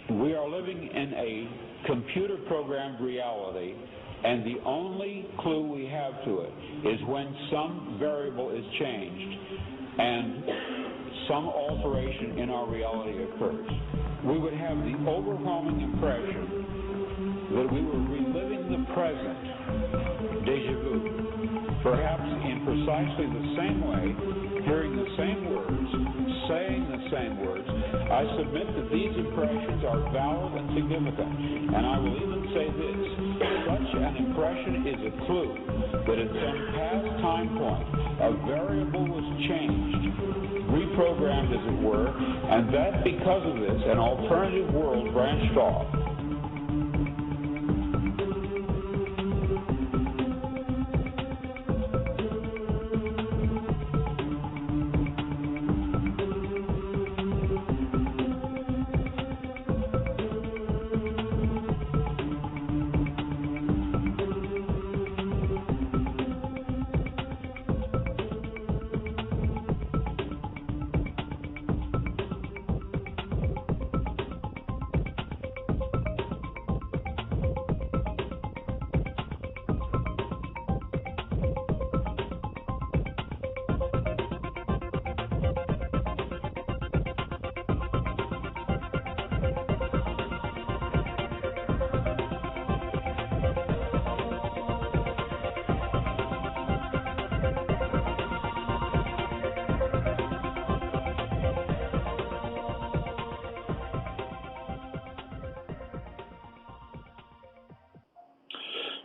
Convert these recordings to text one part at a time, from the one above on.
We are living in a computer-programmed reality, and the only clue we have to it is when some variable is changed and some alteration in our reality occurs. We would have the overwhelming impression that we were reliving the present, déjà vu, perhaps in precisely the same way, hearing the same words, saying the same words. I submit that these impressions are valid and significant, and I will even say this: such an impression is a clue that at some past time point a variable was changed, reprogrammed as it were, and that because of this an alternative world branched off.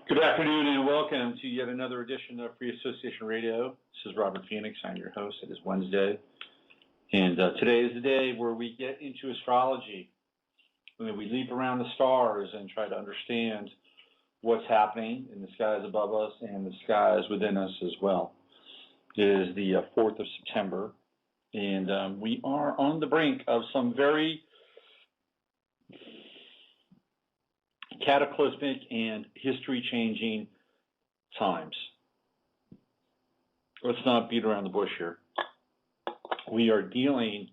Good afternoon and welcome to yet another edition of Free Association Radio. This is Robert Phoenix. I'm your host. It is Wednesday. And today is the day where we get into astrology. When we leap around the stars and try to understand what's happening in the skies above us and the skies within us as well. It is the 4th of September. And we are on the brink of some very cataclysmic and history-changing times. Let's not beat around the bush here. We are dealing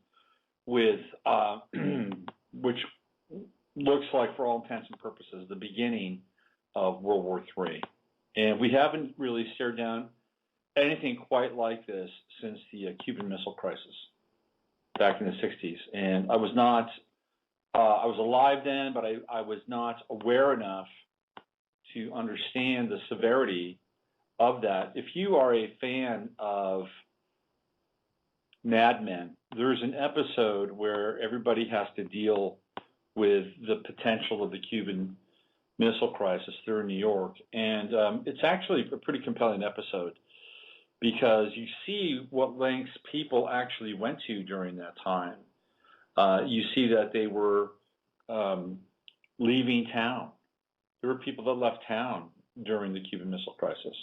with, which looks like, for all intents and purposes, the beginning of World War III. And we haven't really stared down anything quite like this since the Cuban Missile Crisis back in the 60s. And I was alive then, but I was not aware enough to understand the severity of that. If you are a fan of Mad Men, there's an episode where everybody has to deal with the potential of the Cuban Missile Crisis through New York. And it's actually a pretty compelling episode because you see what lengths people actually went to during that time. You see that they were leaving town. There were people that left town during the Cuban Missile Crisis.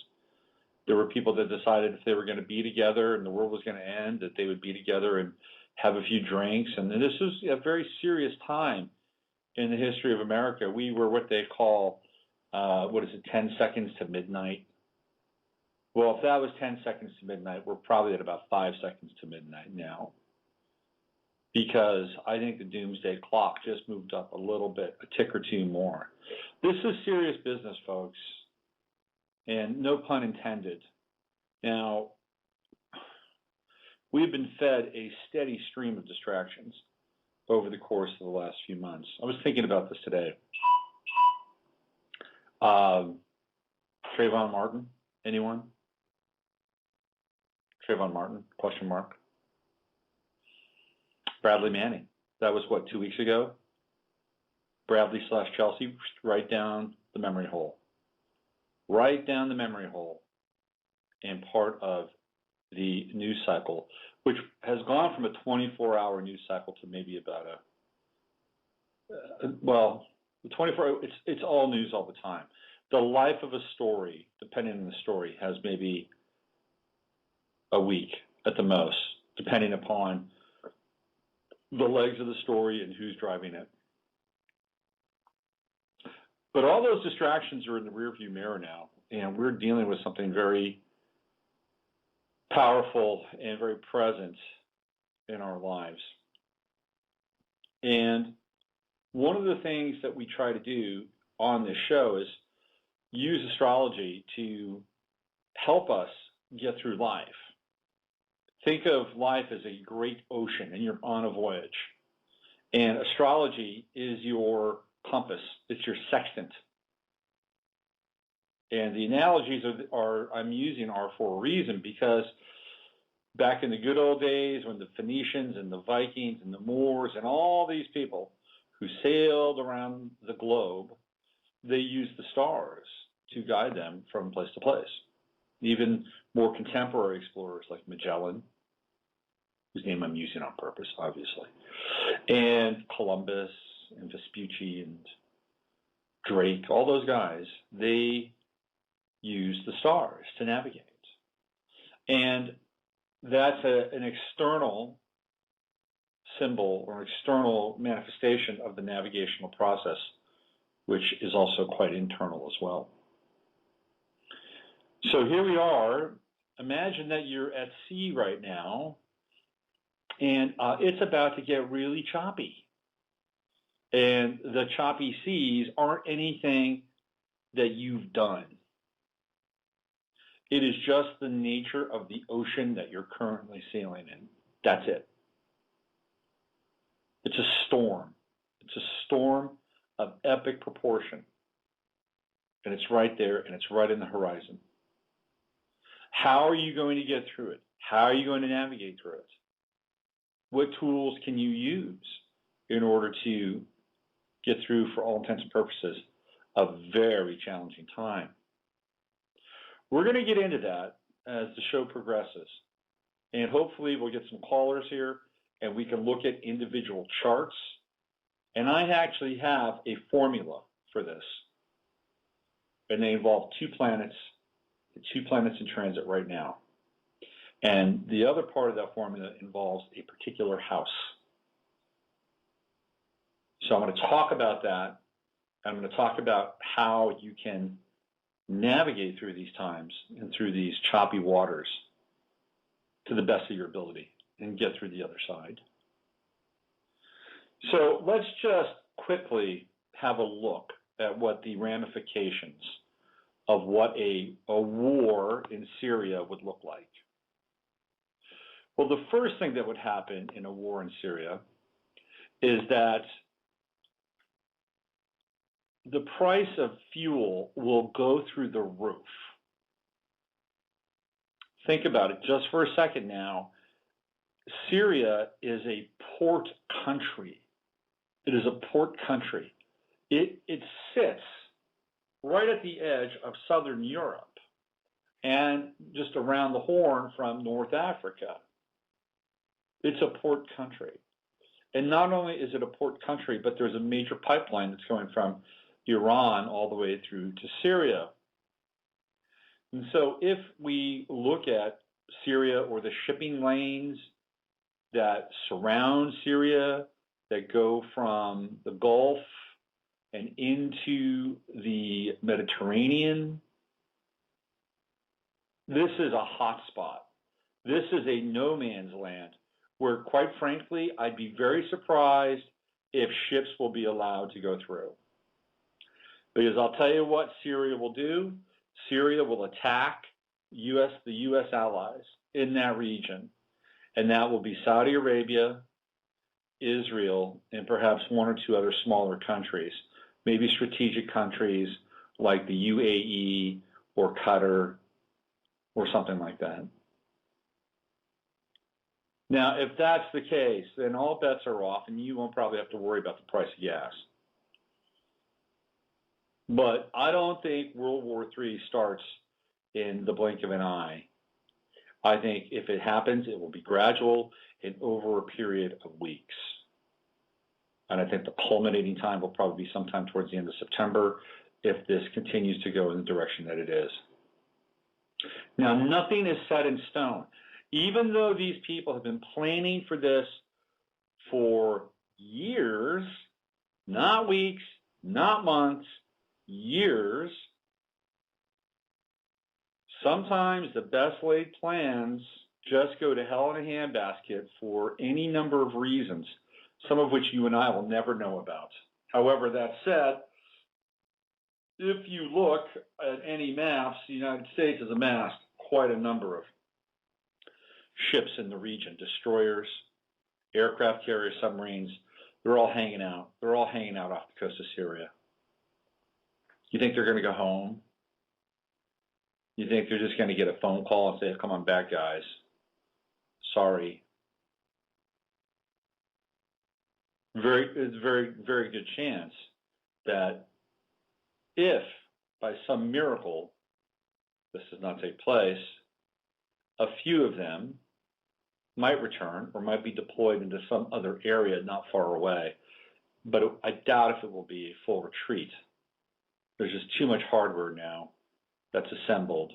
There were people that decided if they were going to be together and the world was going to end, that they would be together and have a few drinks. And this was a very serious time in the history of America. We were what they call, 10 seconds to midnight? Well, if that was 10 seconds to midnight, we're probably at about 5 seconds to midnight now. Because I think the doomsday clock just moved up a little bit, a tick or two more. This is serious business, folks, and no pun intended. Now, we've been fed a steady stream of distractions over the course of the last few months. I was thinking about this today. Trayvon Martin, anyone? Trayvon Martin, question mark. Bradley Manning. That was, 2 weeks ago? Bradley/Chelsea, right down the memory hole. Right down the memory hole. And part of the news cycle, which has gone from a 24-hour news cycle to maybe about the 24-hour, it's all news all the time. The life of a story, depending on the story, has maybe a week at the most, depending upon the legs of the story and who's driving it. But all those distractions are in the rearview mirror now, and we're dealing with something very powerful and very present in our lives. And one of the things that we try to do on this show is use astrology to help us get through life. Think of life as a great ocean and you're on a voyage. And astrology is your compass, it's your sextant. And the analogies I'm using are for a reason, because back in the good old days when the Phoenicians and the Vikings and the Moors and all these people who sailed around the globe, they used the stars to guide them from place to place. Even more contemporary explorers like Magellan, whose name I'm using on purpose, obviously, and Columbus and Vespucci and Drake, all those guys, they use the stars to navigate. And that's an external symbol or external manifestation of the navigational process, which is also quite internal as well. So here we are. Imagine that you're at sea right now, and it's about to get really choppy. And the choppy seas aren't anything that you've done. It is just the nature of the ocean that you're currently sailing in. That's it. It's a storm. It's a storm of epic proportion. And it's right there, and it's right in the horizon. How are you going to get through it? How are you going to navigate through it? What tools can you use in order to get through, for all intents and purposes, a very challenging time? We're going to get into that as the show progresses. And hopefully we'll get some callers here and we can look at individual charts. And I actually have a formula for this. And they involve two planets in transit right now. And the other part of that formula involves a particular house. So I'm going to talk about that. I'm going to talk about how you can navigate through these times and through these choppy waters to the best of your ability and get through the other side. So let's just quickly have a look at what the ramifications of what a war in Syria would look like. Well, the first thing that would happen in a war in Syria is that the price of fuel will go through the roof. Think about it just for a second now. Syria is a port country. It is a port country. It sits right at the edge of southern Europe and just around the horn from North Africa. It's a port country. And not only is it a port country, but there's a major pipeline that's going from Iran all the way through to Syria. And so if we look at Syria or the shipping lanes that surround Syria, that go from the Gulf and into the Mediterranean, this is a hot spot. This is a no man's land where, quite frankly, I'd be very surprised if ships will be allowed to go through. Because I'll tell you what Syria will do. Syria will attack the U.S. allies in that region. And that will be Saudi Arabia, Israel, and perhaps one or two other smaller countries, maybe strategic countries like the UAE or Qatar or something like that. Now, if that's the case, then all bets are off and you won't probably have to worry about the price of gas. But I don't think World War III starts in the blink of an eye. I think if it happens, it will be gradual and over a period of weeks. And I think the culminating time will probably be sometime towards the end of September if this continues to go in the direction that it is. Now, nothing is set in stone. Even though these people have been planning for this for years, not weeks, not months, years, sometimes the best laid plans just go to hell in a handbasket for any number of reasons, some of which you and I will never know about. However, that said, if you look at any maps, the United States has amassed quite a number of ships in the region, destroyers, aircraft carriers, submarines. They're all hanging out. They're all hanging out off the coast of Syria. You think they're going to go home? You think they're just going to get a phone call and say, come on back, guys? Sorry. It's a very, very good chance that if by some miracle this does not take place, a few of them might return or might be deployed into some other area not far away. But I doubt if it will be a full retreat. There's just too much hardware now that's assembled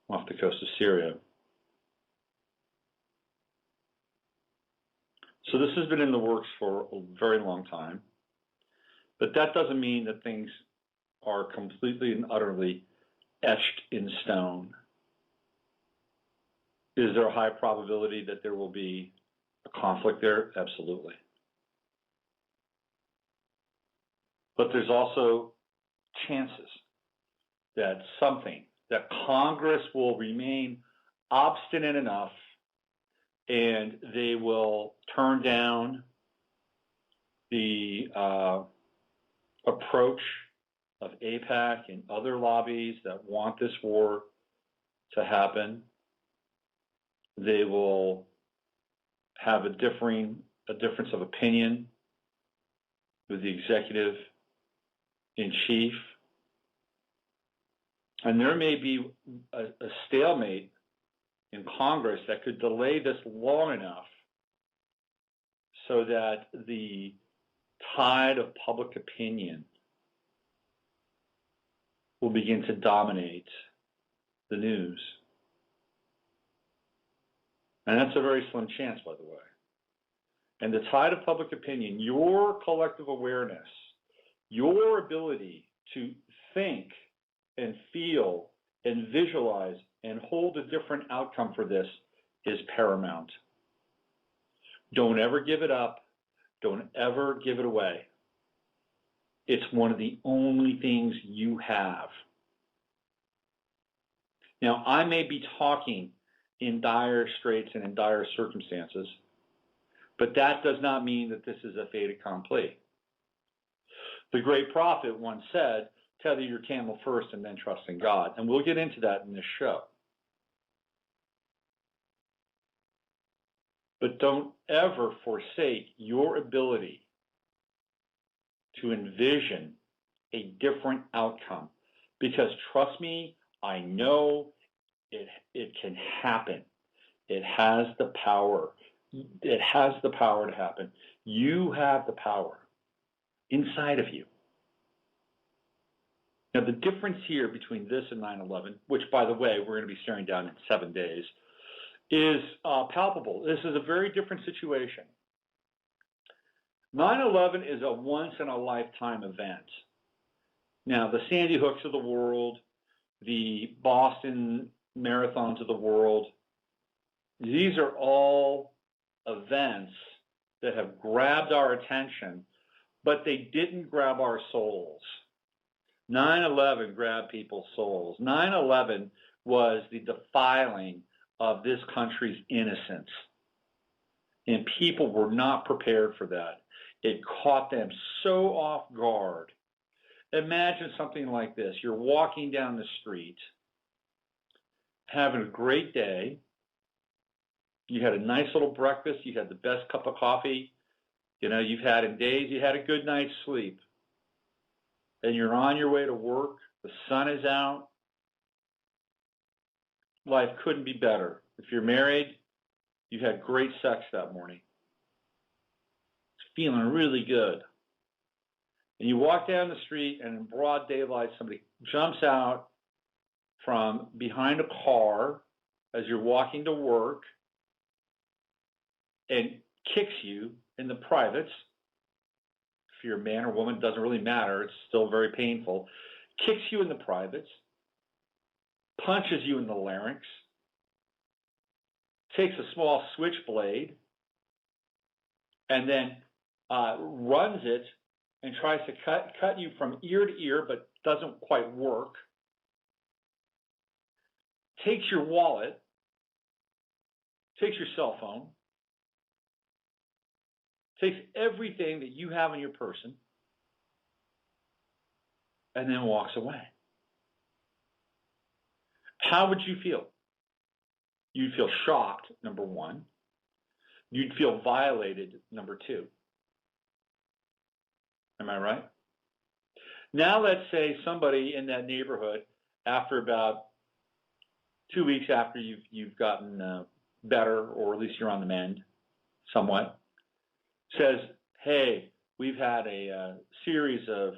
off the coast of Syria. So this has been in the works for a very long time. But that doesn't mean that things are completely and utterly etched in stone. Is there a high probability that there will be a conflict there? Absolutely. But there's also chances that Congress will remain obstinate enough and they will turn down the approach of AIPAC and other lobbies that want this war to happen. They will have a difference of opinion with the executive in chief. And there may be a stalemate in Congress that could delay this long enough so that the tide of public opinion will begin to dominate the news. And that's a very slim chance, by the way. And the tide of public opinion, your collective awareness, your ability to think and feel and visualize and hold a different outcome for this is paramount. Don't ever give it up. Don't ever give it away. It's one of the only things you have. Now, I may be talking in dire straits and in dire circumstances, but that does not mean that this is a fait accompli. The great prophet once said, tether your camel first and then trust in God. And we'll get into that in this show. But don't ever forsake your ability to envision a different outcome. Because trust me, I know it can happen. It has the power. It has the power to happen. You have the power inside of you. Now, the difference here between this and 9/11, which, by the way, we're going to be staring down in 7 days, is palpable. This is a very different situation. 9/11 is a once-in-a-lifetime event. Now, the Sandy Hooks of the world, the Boston marathons of the world, these are all events that have grabbed our attention, but they didn't grab our souls. 9/11 grabbed people's souls. 9/11 was the defiling of this country's innocence. And people were not prepared for that. It caught them so off guard. Imagine something like this. You're walking down the street, having a great day. You had a nice little breakfast. You had the best cup of coffee, you've had in days. You had a good night's sleep. And you're on your way to work. The sun is out. Life couldn't be better. If you're married, you had great sex that morning. It's feeling really good. And you walk down the street, and in broad daylight, somebody jumps out from behind a car as you're walking to work and kicks you in the privates. If you're a man or woman, it doesn't really matter. It's still very painful. Kicks you in the privates, punches you in the larynx, takes a small switchblade, and then runs it and tries to cut you from ear to ear, but doesn't quite work, takes your wallet, takes your cell phone, takes everything that you have in your person, and then walks away. How would you feel? You'd feel shocked, number one. You'd feel violated, number two. Am I right? Now let's say somebody in that neighborhood, after about 2 weeks after you've gotten better, or at least you're on the mend somewhat, says, hey, we've had a series of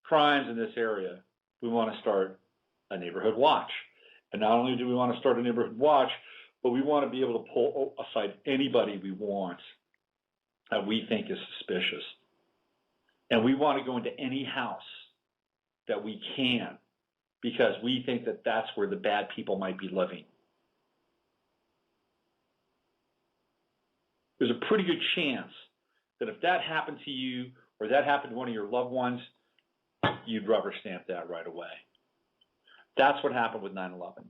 crimes in this area. We want to start a neighborhood watch. And not only do we want to start a neighborhood watch, but we want to be able to pull aside anybody we want that we think is suspicious. And we want to go into any house that we can, because we think that that's where the bad people might be living. There's a pretty good chance that if that happened to you, or that happened to one of your loved ones, you'd rubber stamp that right away. That's what happened with 9/11.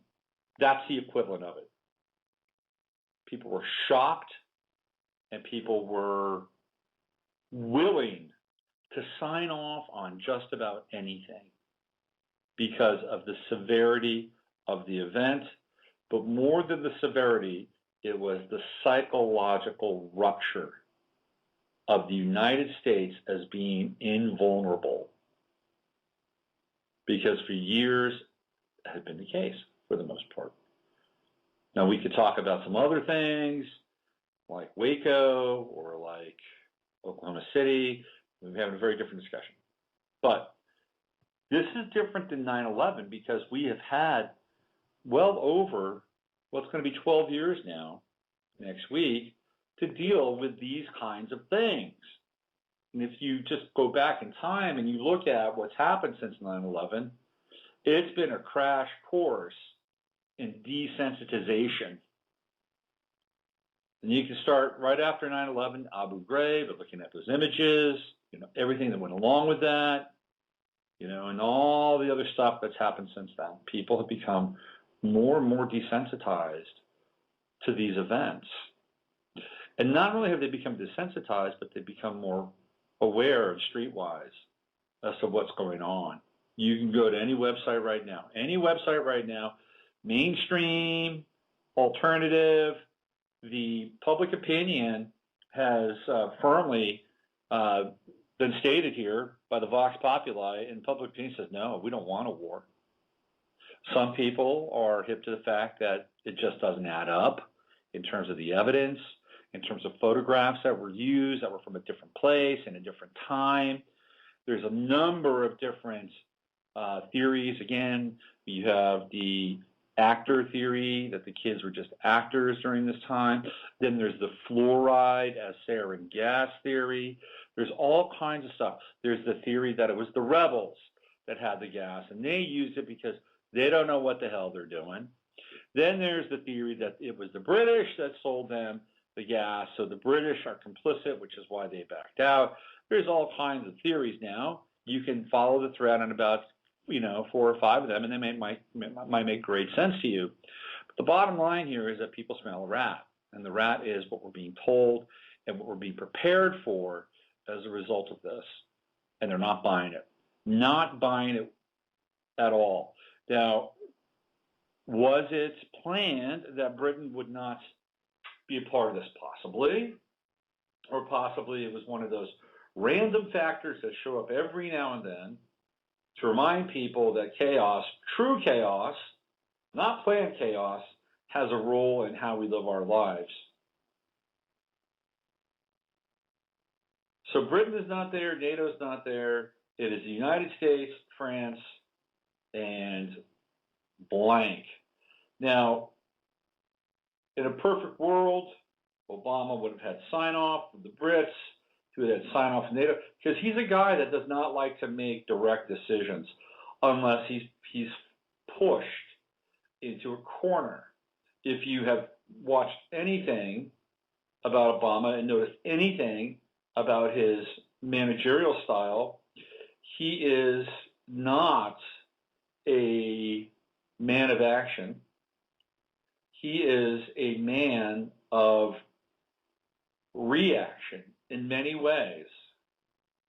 That's the equivalent of it. People were shocked, and people were willing to sign off on just about anything because of the severity of the event. But more than the severity, it was the psychological rupture of the United States as being invulnerable. Because for years, it had been the case for the most part. Now, we could talk about some other things like Waco or like Oklahoma City. We're having a very different discussion. But this is different than 9/11 because we have had well over, well, it's going to be 12 years now, next week, to deal with these kinds of things. And if you just go back in time and you look at what's happened since 9/11, it's been a crash course in desensitization. And you can start right after 9/11, Abu Ghraib, but looking at those images, everything that went along with that, and all the other stuff that's happened since then. People have become more and more desensitized to these events. And not only have they become desensitized, but they've become more aware and streetwise as to what's going on. You can go to any website right now, mainstream, alternative. The public opinion has firmly been stated here by the Vox Populi, and public opinion says, no, we don't want a war. Some people are hip to the fact that it just doesn't add up in terms of the evidence, in terms of photographs that were used that were from a different place and a different time. There's a number of different theories. Again, you have the actor theory, that the kids were just actors during this time. Then there's the fluoride as sarin gas theory. There's all kinds of stuff. There's the theory that it was the rebels that had the gas, and they used it because they don't know what the hell they're doing. Then there's the theory that it was the British that sold them the gas, so the British are complicit, which is why they backed out. There's all kinds of theories now. You can follow the thread on about 4 or 5 of them, and they might make great sense to you. But the bottom line here is that people smell a rat, and the rat is what we're being told and what we're being prepared for as a result of this, and they're not buying it. Not buying it at all. Now, was it planned that Britain would not be a part of this? Possibly. Or possibly it was one of those random factors that show up every now and then to remind people that chaos, true chaos, not planned chaos, has a role in how we live our lives. So Britain is not there, NATO is not there. It is the United States, France, and blank. Now, in a perfect world, Obama would have had sign-off from the Brits. He would have had sign-off from NATO, because he's a guy that does not like to make direct decisions unless he's pushed into a corner. If you have watched anything about Obama and noticed anything about his managerial style, he is not a man of action. He is a man of reaction in many ways.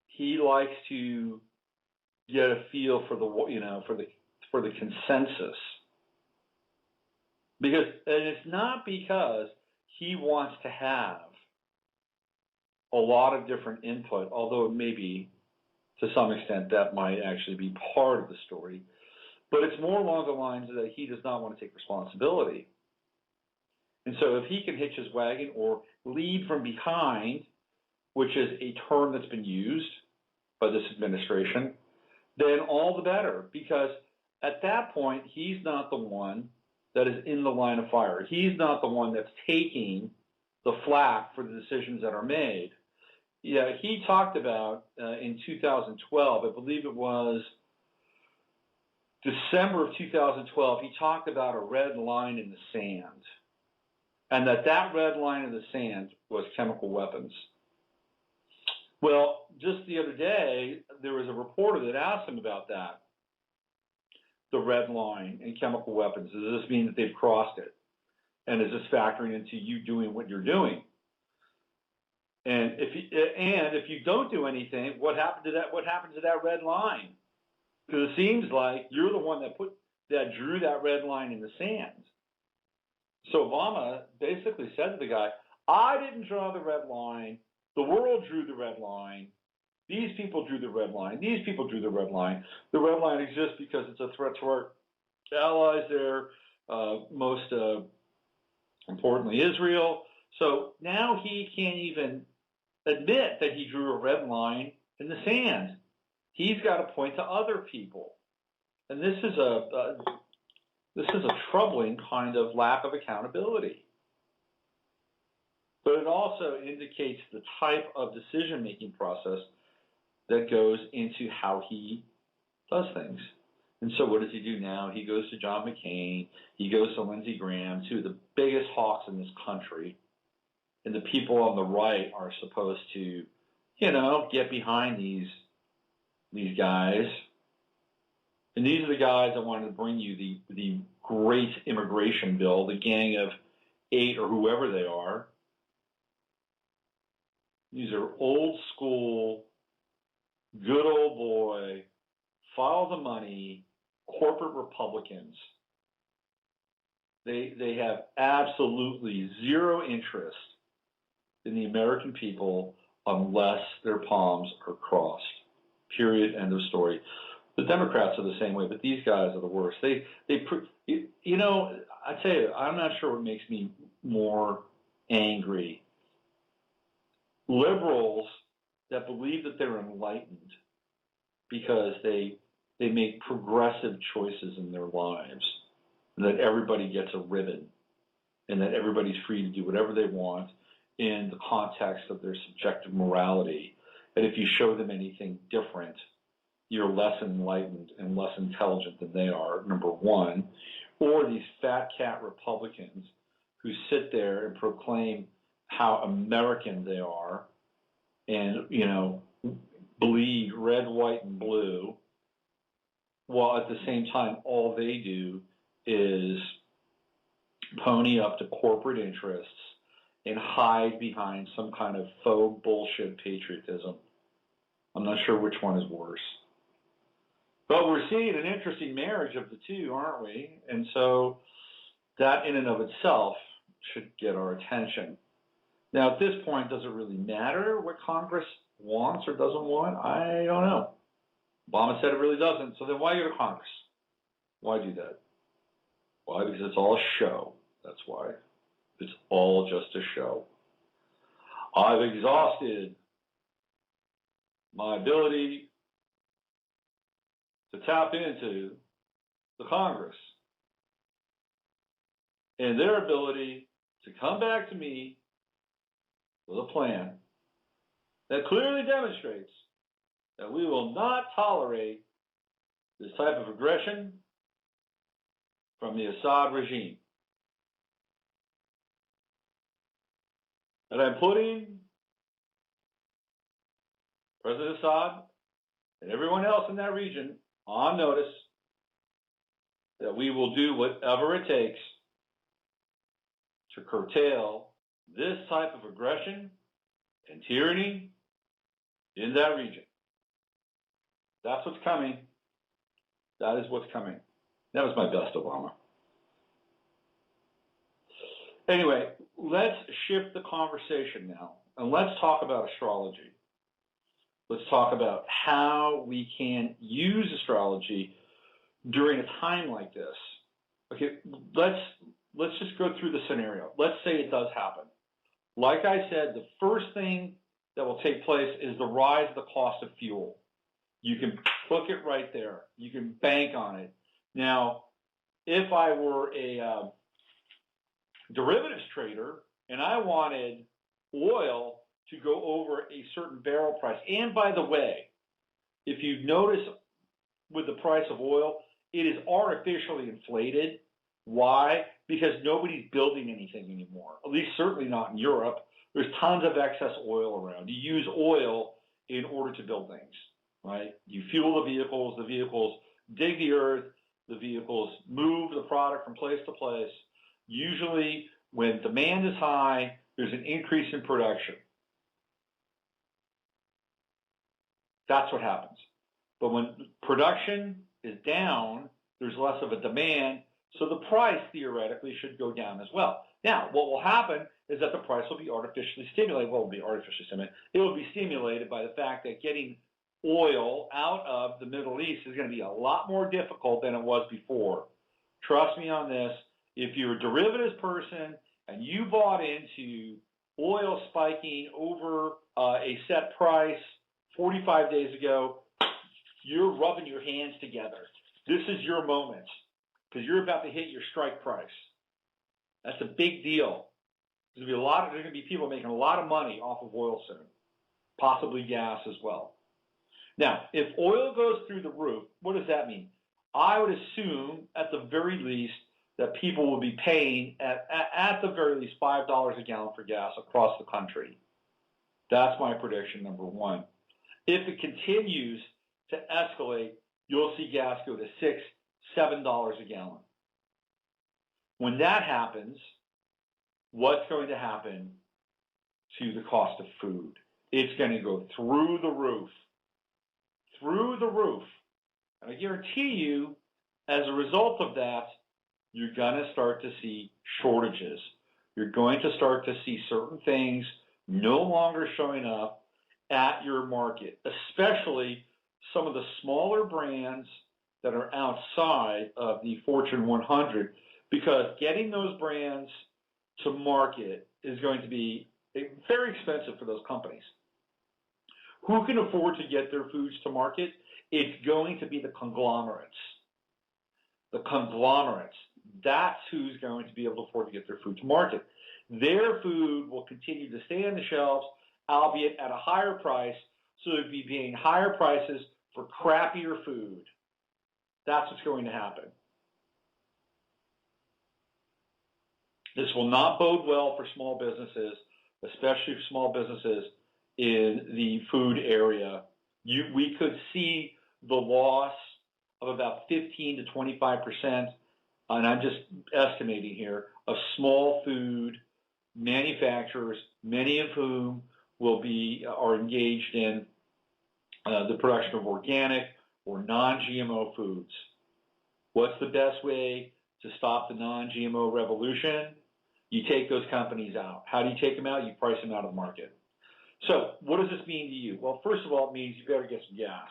He likes to get a feel for the consensus, and it's not because he wants to have a lot of different input, although maybe to some extent that might actually be part of the story, but it's more along the lines that he does not want to take responsibility. And so if he can hitch his wagon or lead from behind, which is a term that's been used by this administration, then all the better, because at that point, he's not the one that is in the line of fire. He's not the one that's taking the flak for the decisions that are made. Yeah, he talked about in 2012, I believe it was December of 2012, he talked about a red line in the sand, and that red line in the sand was chemical weapons. Well, just the other day, there was a reporter that asked him about that, the red line and chemical weapons. Does this mean that they've crossed it? And is this factoring into you doing what you're doing? And if you don't do anything, what happens to that red line? Because it seems like you're the one that drew that red line in the sand. So Obama basically said to the guy, I didn't draw the red line. The world drew the red line. These people drew the red line. These people drew the red line. The red line exists because it's a threat to our allies there, most importantly Israel. So now he can't even admit that he drew a red line in the sand. He's got to point to other people. And this is a troubling kind of lack of accountability. But it also indicates the type of decision-making process that goes into how he does things. And so what does he do now? He goes to John McCain. He goes to Lindsey Graham, two of the biggest hawks in this country. And the people on the right are supposed to, get behind these guys. And these are the guys that wanted to bring you the great immigration bill, the Gang of Eight or whoever they are. These are old school, good old boy, follow the money, corporate Republicans. They have absolutely zero interest in the American people unless their palms are crossed. Period. End of story. The Democrats are the same way, but these guys are the worst. I tell you, I'm not sure what makes me more angry. Liberals that believe that they're enlightened because they make progressive choices in their lives, and that everybody gets a ribbon, and that everybody's free to do whatever they want in the context of their subjective morality. And if you show them anything different, you're less enlightened and less intelligent than they are, number one. Or these fat cat Republicans who sit there and proclaim how American they are and, bleed red, white, and blue, while at the same time all they do is pony up to corporate interests and hide behind some kind of faux bullshit patriotism. I'm not sure which one is worse. But we're seeing an interesting marriage of the two, aren't we? And so that in and of itself should get our attention. Now, at this point, does it really matter what Congress wants or doesn't want? I don't know. Obama said it really doesn't. So then why go to Congress? Why do that? Why? Because it's all a show. That's why. It's all just a show. I've exhausted my ability to tap into the Congress and their ability to come back to me with a plan that clearly demonstrates that we will not tolerate this type of aggression from the Assad regime. And I'm putting President Assad and everyone else in that region on notice that we will do whatever it takes to curtail this type of aggression and tyranny in that region. That's what's coming. That is what's coming. That was my best, Obama. Anyway, let's shift the conversation now, and let's talk about astrology. Let's talk about how we can use astrology during a time like this. Okay, let's just go through the scenario. Let's say it does happen. Like I said, the first thing that will take place is the rise of the cost of fuel. You can book it right there. You can bank on it. Now, if I were a derivatives trader and I wanted oil to go over a certain barrel price, and by the way, if you notice with the price of oil, it is artificially inflated. Why? Because nobody's building anything anymore, at least certainly not in Europe. There's tons of excess oil around. You use oil in order to build things, right? You fuel the vehicles dig the earth, the vehicles move the product from place to place. Usually when demand is high, there's an increase in production. That's what happens. But when production is down, there's less of a demand, so the price theoretically should go down as well. Now, what will happen is that the price will be artificially stimulated. Well, it will be artificially stimulated. It will be stimulated by the fact that getting oil out of the Middle East is going to be a lot more difficult than it was before. Trust me on this. If you're a derivatives person and you bought into oil spiking over a set price 45 days ago, you're rubbing your hands together. This is your moment because you're about to hit your strike price. That's a big deal. There's going to be people making a lot of money off of oil soon, possibly gas as well. Now, if oil goes through the roof, what does that mean? I would assume at the very least that people will be paying at the very least $5 a gallon for gas across the country. That's my prediction, number one. If it continues to escalate, you'll see gas go to $6, $7 a gallon. When that happens, what's going to happen to the cost of food? It's going to go through the roof. Through the roof. And I guarantee you, as a result of that, you're going to start to see shortages. You're going to start to see certain things no longer showing up at your market, especially some of the smaller brands that are outside of the Fortune 100, because getting those brands to market is going to be very expensive for those companies. Who can afford to get their foods to market? It's going to be the conglomerates. The conglomerates. That's who's going to be able to afford to get their food to market. Their food will continue to stay on the shelves, albeit at a higher price, so they'll be paying higher prices for crappier food. That's what's going to happen. This will not bode well for small businesses, especially for small businesses in the food area. We could see the loss of about 15 to 25%, and I'm just estimating here, of small food manufacturers, many of whom are engaged in the production of organic or non-GMO foods. What's the best way to stop the non-GMO revolution? You take those companies out. How do you take them out? You price them out of the market. So what does this mean to you? Well, first of all, it means you better get some gas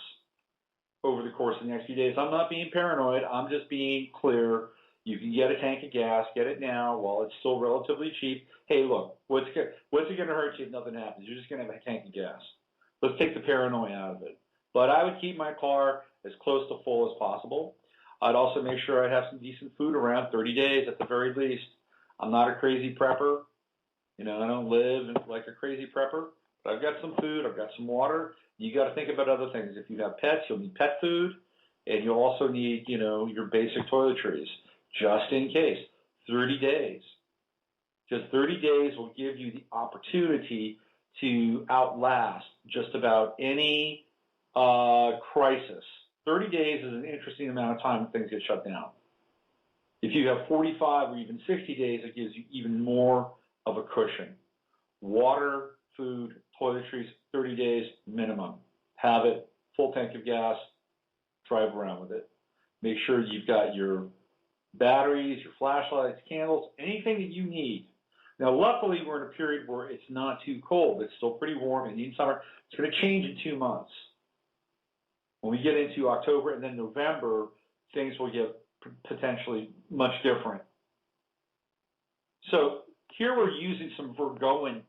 over the course of the next few days. I'm not being paranoid. I'm just being clear. You can get a tank of gas. Get it now while it's still relatively cheap. Hey, look, what's it going to hurt you if nothing happens? You're just going to have a tank of gas. Let's take the paranoia out of it. But I would keep my car as close to full as possible. I'd also make sure I have some decent food around 30 days at the very least. I'm not a crazy prepper. I don't live like a crazy prepper. But I've got some food. I've got some water. You got to think about other things. If you have pets, you'll need pet food. And you'll also need, your basic toiletries, just in case. 30 days. Just 30 days will give you the opportunity to outlast just about any crisis. 30 days is an interesting amount of time when things get shut down. If you have 45 or even 60 days, it gives you even more of a cushion. Water, food, toiletries, 30 days minimum. Have it, full tank of gas, drive around with it. Make sure you've got your batteries, your flashlights, candles, anything that you need. Now, luckily, we're in a period where it's not too cold. It's still pretty warm. And in summer, it's going to change in 2 months. When we get into October and then November, things will get potentially much different. So here we're using some Virgoan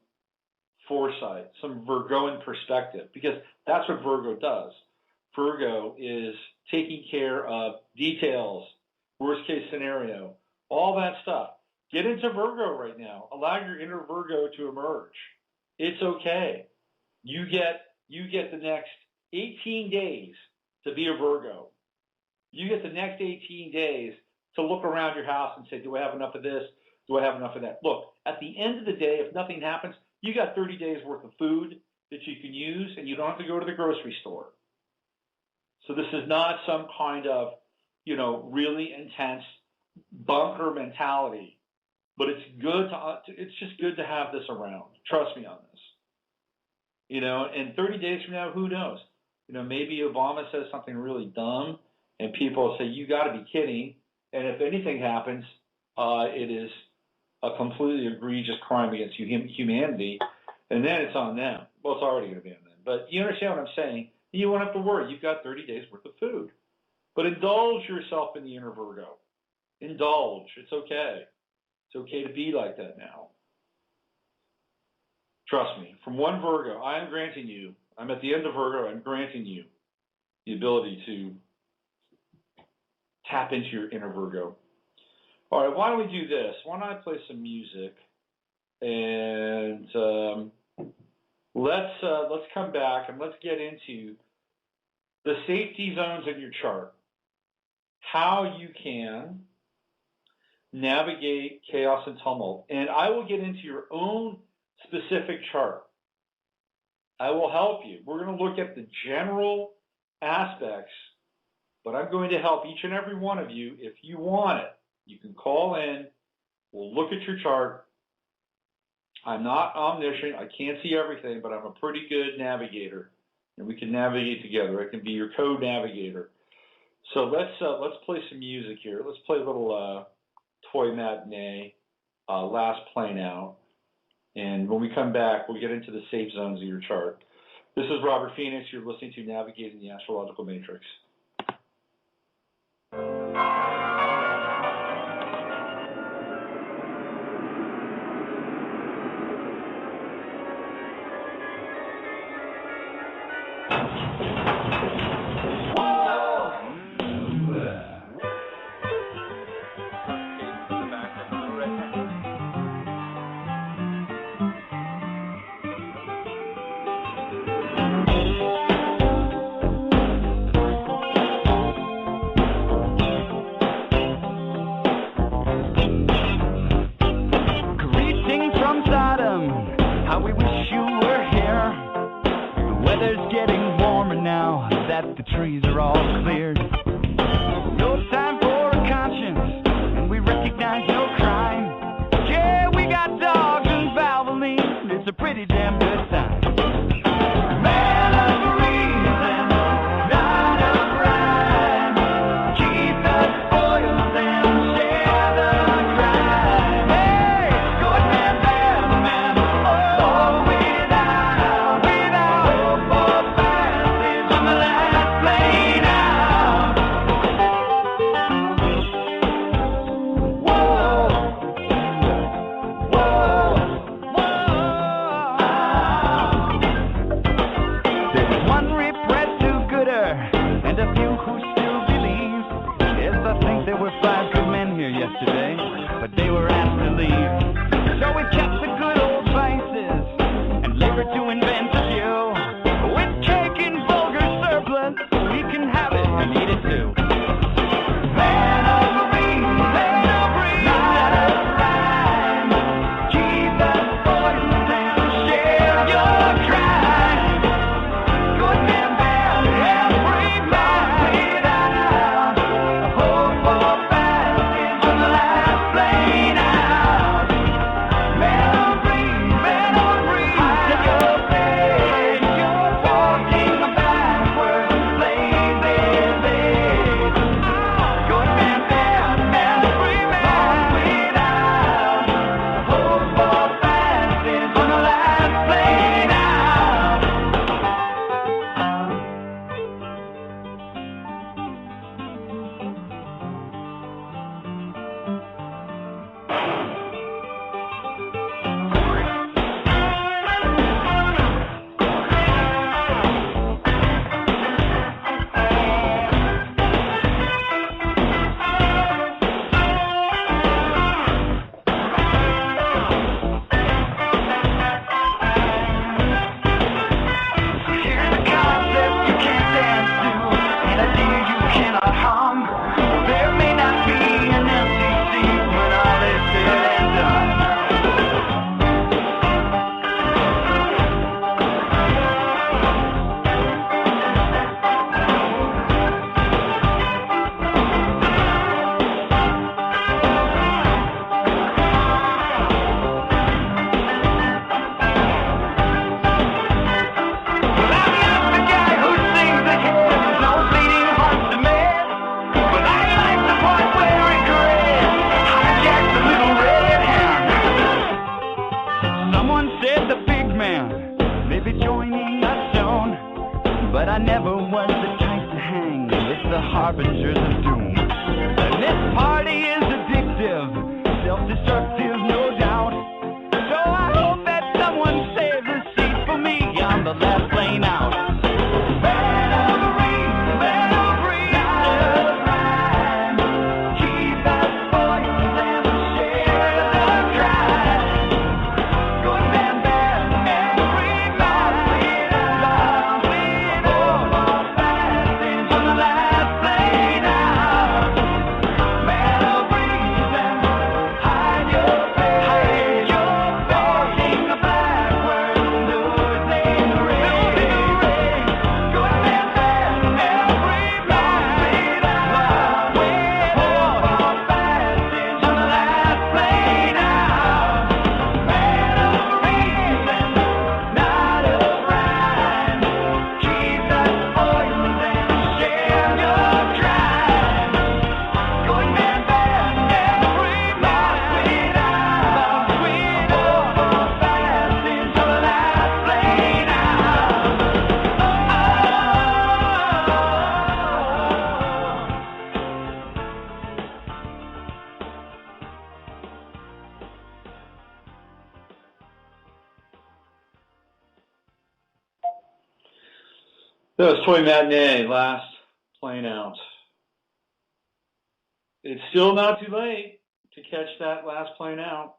foresight, some Virgoan perspective, because that's what Virgo does. Virgo is taking care of details, worst case scenario, all that stuff. Get into Virgo right now. Allow your inner Virgo to emerge. It's okay. You get the next 18 days to be a Virgo. You get the next 18 days to look around your house and say, do I have enough of this? Do I have enough of that? Look, at the end of the day, if nothing happens, you got 30 days worth of food that you can use, and you don't have to go to the grocery store. So this is not some kind of, really intense bunker mentality. But it's just good to have this around. Trust me on this. And 30 days from now, who knows? Maybe Obama says something really dumb, and people say, you got to be kidding. And if anything happens, it is a completely egregious crime against humanity, and then it's on them. Well, it's already going to be on them. But you understand what I'm saying? You won't have to worry. You've got 30 days worth of food. But indulge yourself in the inner Virgo. Indulge. It's okay. It's okay to be like that now. Trust me. From one Virgo, I'm at the end of Virgo, I'm granting you the ability to tap into your inner Virgo. All right, why don't we do this? Why don't I play some music, and let's come back and let's get into the safety zones in your chart, how you can navigate chaos and tumult. And I will get into your own specific chart. I will help you. We're going to look at the general aspects, but I'm going to help each and every one of you. If you want it, you can call in. We'll look at your chart. I'm not omniscient. I can't see everything, but I'm a pretty good navigator, and we can navigate together. I can be your co-navigator. So let's play some music here. Let's play a little Toy Matinee, Last Plane Out. And when we come back, we'll get into the safe zones of your chart. This is Robert Phoenix. You're listening to Navigating the Astrological Matrix. Out. harbingers of doom. And this party is addictive, self-destructive, no doubt. So I hope that someone saves a seat for me on the last plane out. That was Toy Matinee, last plane out. It's still not too late to catch that last plane out.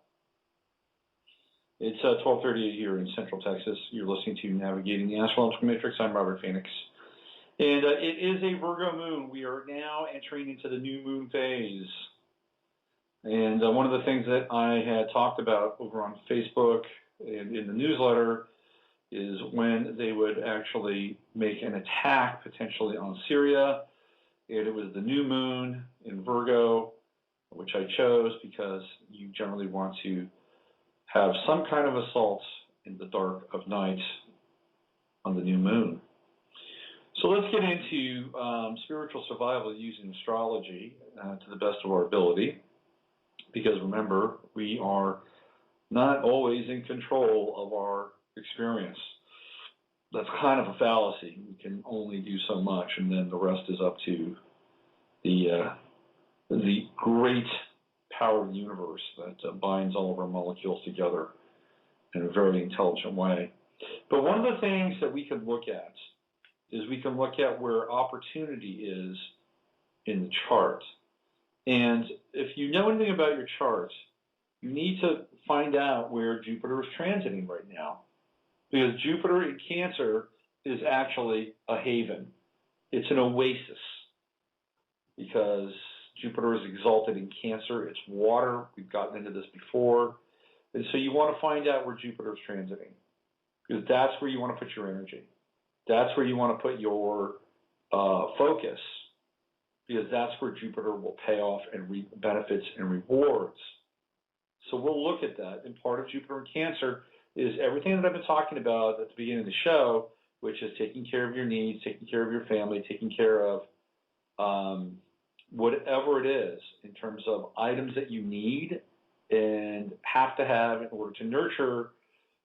It's 12:38 here in Central Texas. You're listening to Navigating the Astrological Matrix. I'm Robert Phoenix. And it is a Virgo moon. We are now entering into the new moon phase. And one of the things that I had talked about over on Facebook and in the newsletter is when they would actually make an attack potentially on Syria. And it was the new moon in Virgo, which I chose because you generally want to have some kind of assault in the dark of night on the new moon. So let's get into spiritual survival using astrology to the best of our ability. Because remember, we are not always in control of our experience. That's kind of a fallacy. We can only do so much, and then the rest is up to the great power of the universe that binds all of our molecules together in a very intelligent way. But one of the things that we can look at is we can look at where opportunity is in the chart. And if you know anything about your chart, you need to find out where Jupiter is transiting right now. Because Jupiter in Cancer is actually a haven. It's an oasis. Because Jupiter is exalted in Cancer. It's water. We've gotten into this before. And so you want to find out where Jupiter is transiting. Because that's where you want to put your energy. That's where you want to put your focus. Because that's where Jupiter will pay off and reap benefits and rewards. So we'll look at that. And part of Jupiter in Cancer is everything that I've been talking about at the beginning of the show, which is taking care of your needs, taking care of your family, taking care of whatever it is in terms of items that you need and have to have in order to nurture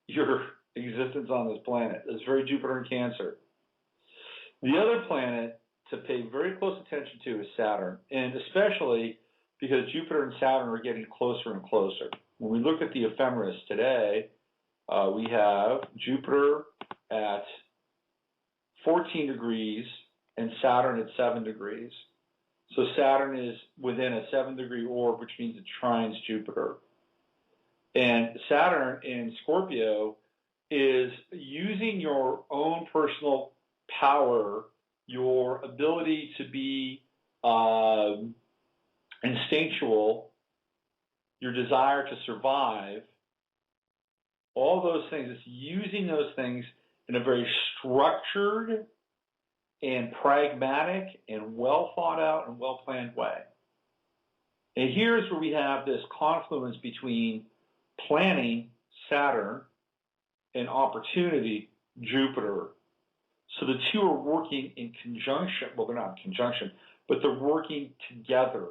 your existence on this planet. It's very Jupiter in Cancer. The other planet to pay very close attention to is Saturn, and especially because Jupiter and Saturn are getting closer and closer. When we look at the ephemeris today, we have Jupiter at 14 degrees and Saturn at 7 degrees. So Saturn is within a 7-degree orb, which means it trines Jupiter. And Saturn in Scorpio is using your own personal power, your ability to be instinctual, your desire to survive, all those things. It's using those things in a very structured and pragmatic and well thought out and well planned way. And here's where we have this confluence between planning, Saturn, and opportunity, Jupiter. So the two are working in conjunction. Well, they're not in conjunction, but they're working together.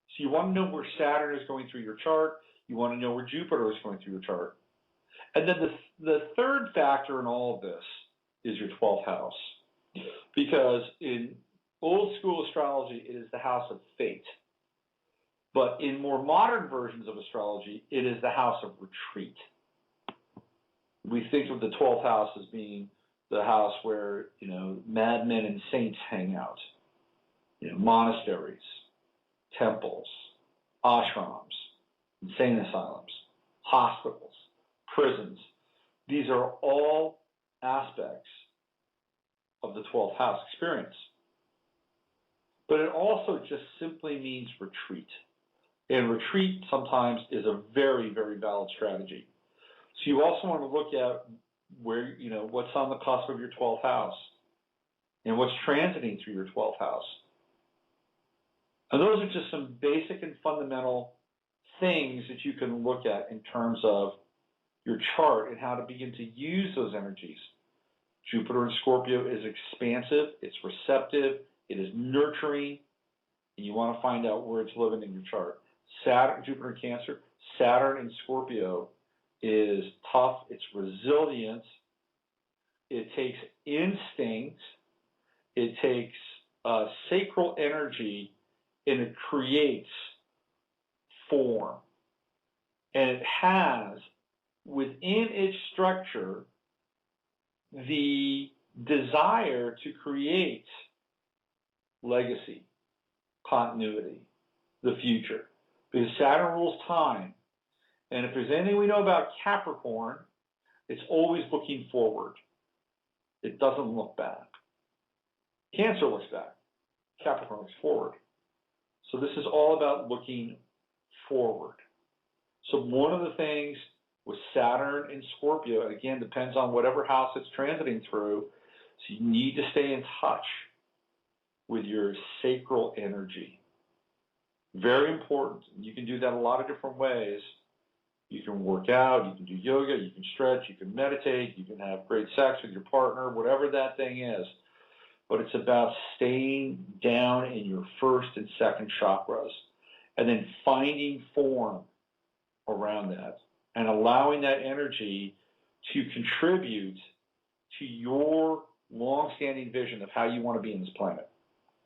So you want to know where Saturn is going through your chart. You want to know where Jupiter is going through your chart. And then the third factor in all of this is your 12th house. Because in old school astrology, it is the house of fate. But in more modern versions of astrology, it is the house of retreat. We think of the 12th house as being the house where, madmen and saints hang out. Monasteries, temples, ashrams, insane asylums, hospitals, prisons. These are all aspects of the 12th house experience. But it also just simply means retreat. And retreat sometimes is a very, very valid strategy. So you also want to look at where, what's on the cusp of your 12th house and what's transiting through your 12th house. And those are just some basic and fundamental things that you can look at in terms of your chart and how to begin to use those energies. Jupiter in Scorpio is expansive, it's receptive, it is nurturing, and you want to find out where it's living in your chart. Jupiter in Cancer, Saturn in Scorpio is tough, it's resilient, it takes instinct, it takes sacral energy, and it creates form. And it has within its structure the desire to create legacy, continuity, the future. Because Saturn rules time. And if there's anything we know about Capricorn, it's always looking forward. It doesn't look back. Cancer looks back. Capricorn looks forward. So this is all about looking forward. So one of the things with Saturn and Scorpio, and again, depends on whatever house it's transiting through, so you need to stay in touch with your sacral energy. Very important. You can do that a lot of different ways. You can work out, you can do yoga, you can stretch, you can meditate, you can have great sex with your partner, whatever that thing is. But it's about staying down in your first and second chakras and then finding form around that and allowing that energy to contribute to your long-standing vision of how you want to be in this planet.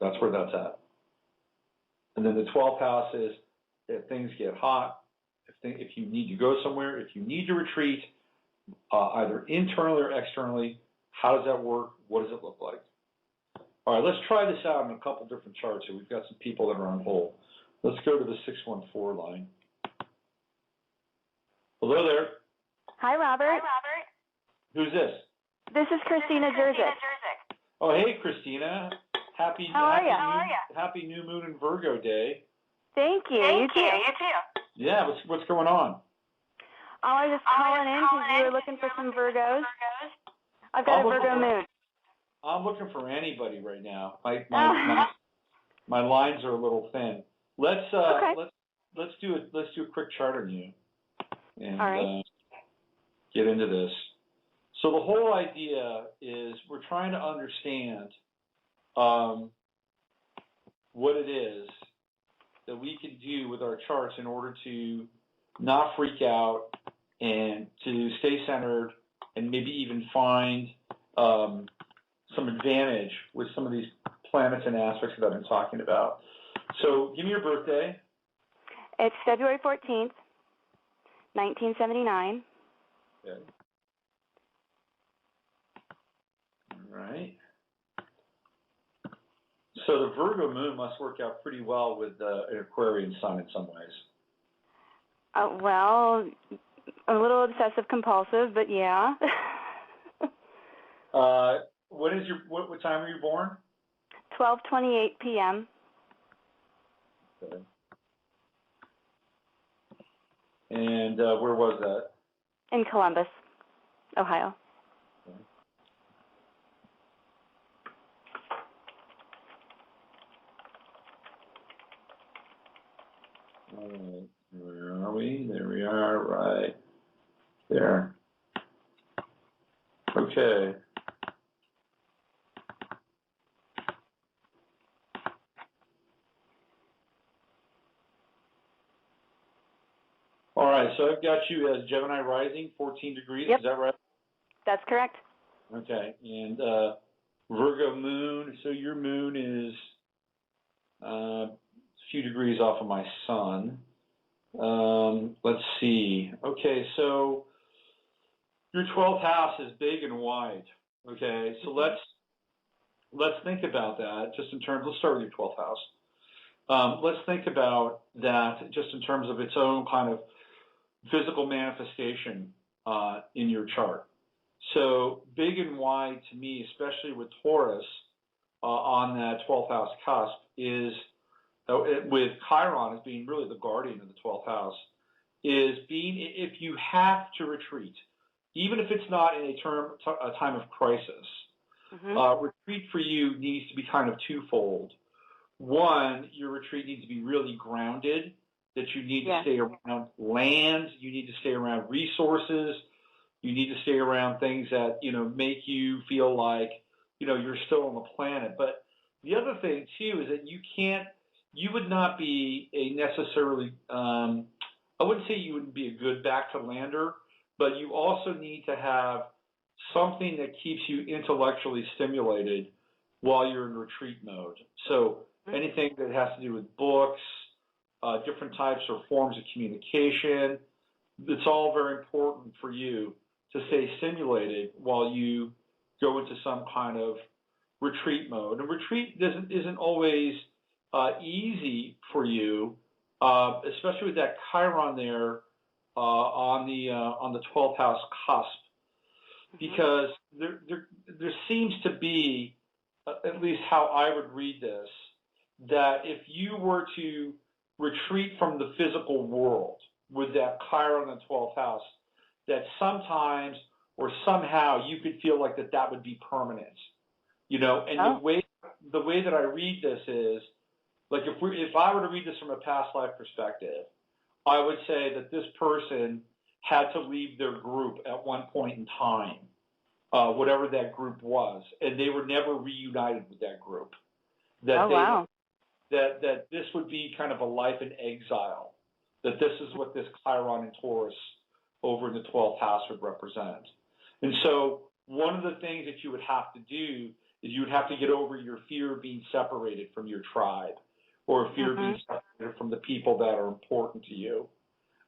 That's where that's at. And then the 12th house is if things get hot, if you need to go somewhere, if you need to retreat, either internally or externally, how does that work? What does it look like? All right, let's try this out on a couple different charts here. We've got some people that are on hold. Let's go to the 614 line. Hello there. Hi, Robert. Hi, Robert. Who's this? This is Christina Jerzik. Oh, hey, Christina. Happy New Moon and Virgo Day. Thank you. You too. Yeah, what's going on? Oh, I was calling in because you were looking for some Virgos. I've got a Virgo moon. I'm looking for anybody right now. My lines are a little thin. Let's do a quick chart on you and all right. Get into this. So the whole idea is we're trying to understand what it is that we can do with our charts in order to not freak out and to stay centered and maybe even find some advantage with some of these planets and aspects that I've been talking about. So give me your birthday. It's February 14th, 1979. Okay. All right. So the Virgo moon must work out pretty well with an Aquarian sun in some ways. Well, a little obsessive compulsive, but yeah. What time were you born? 12:28 p.m. Okay. And where was that? In Columbus, Ohio. Okay. All right. Where are we? There we are, right there. Okay. All right, so I've got you as Gemini rising, 14 degrees. Yep. Is that right? That's correct. Okay, and Virgo moon. So your moon is a few degrees off of my sun. Let's see. Okay, so your 12th house is big and wide. Okay, so let's think about that just in terms. Let's start with your 12th house. Let's think about that just in terms of its own kind of physical manifestation in your chart. So big and wide to me, especially with Taurus on that 12th house cusp, is with Chiron as being really the guardian of the 12th house, is being, if you have to retreat, even if it's not in a time of crisis, retreat for you needs to be kind of twofold. One, your retreat needs to be really grounded, that you need to stay around land, you need to stay around resources, you need to stay around things that, make you feel like, you're still on the planet. But the other thing, too, is that you would not be a necessarily, I wouldn't say you wouldn't be a good back-to-lander, but you also need to have something that keeps you intellectually stimulated while you're in retreat mode. So anything that has to do with books, different types or forms of communication, it's all very important for you to stay stimulated while you go into some kind of retreat mode. And retreat isn't always easy for you, especially with that Chiron there on the 12th house cusp, because there seems to be, at least how I would read this, that if you were to retreat from the physical world with that Chiron in the 12th house, that sometimes or somehow you could feel like that would be permanent, and the way that I read this is, like if I were to read this from a past life perspective, I would say that this person had to leave their group at one point in time, whatever that group was, and they were never reunited with that group. That this would be kind of a life in exile, that this is what this Chiron in Taurus over in the 12th house would represent. And so one of the things that you would have to do is you would have to get over your fear of being separated from your tribe, or fear of being separated from the people that are important to you.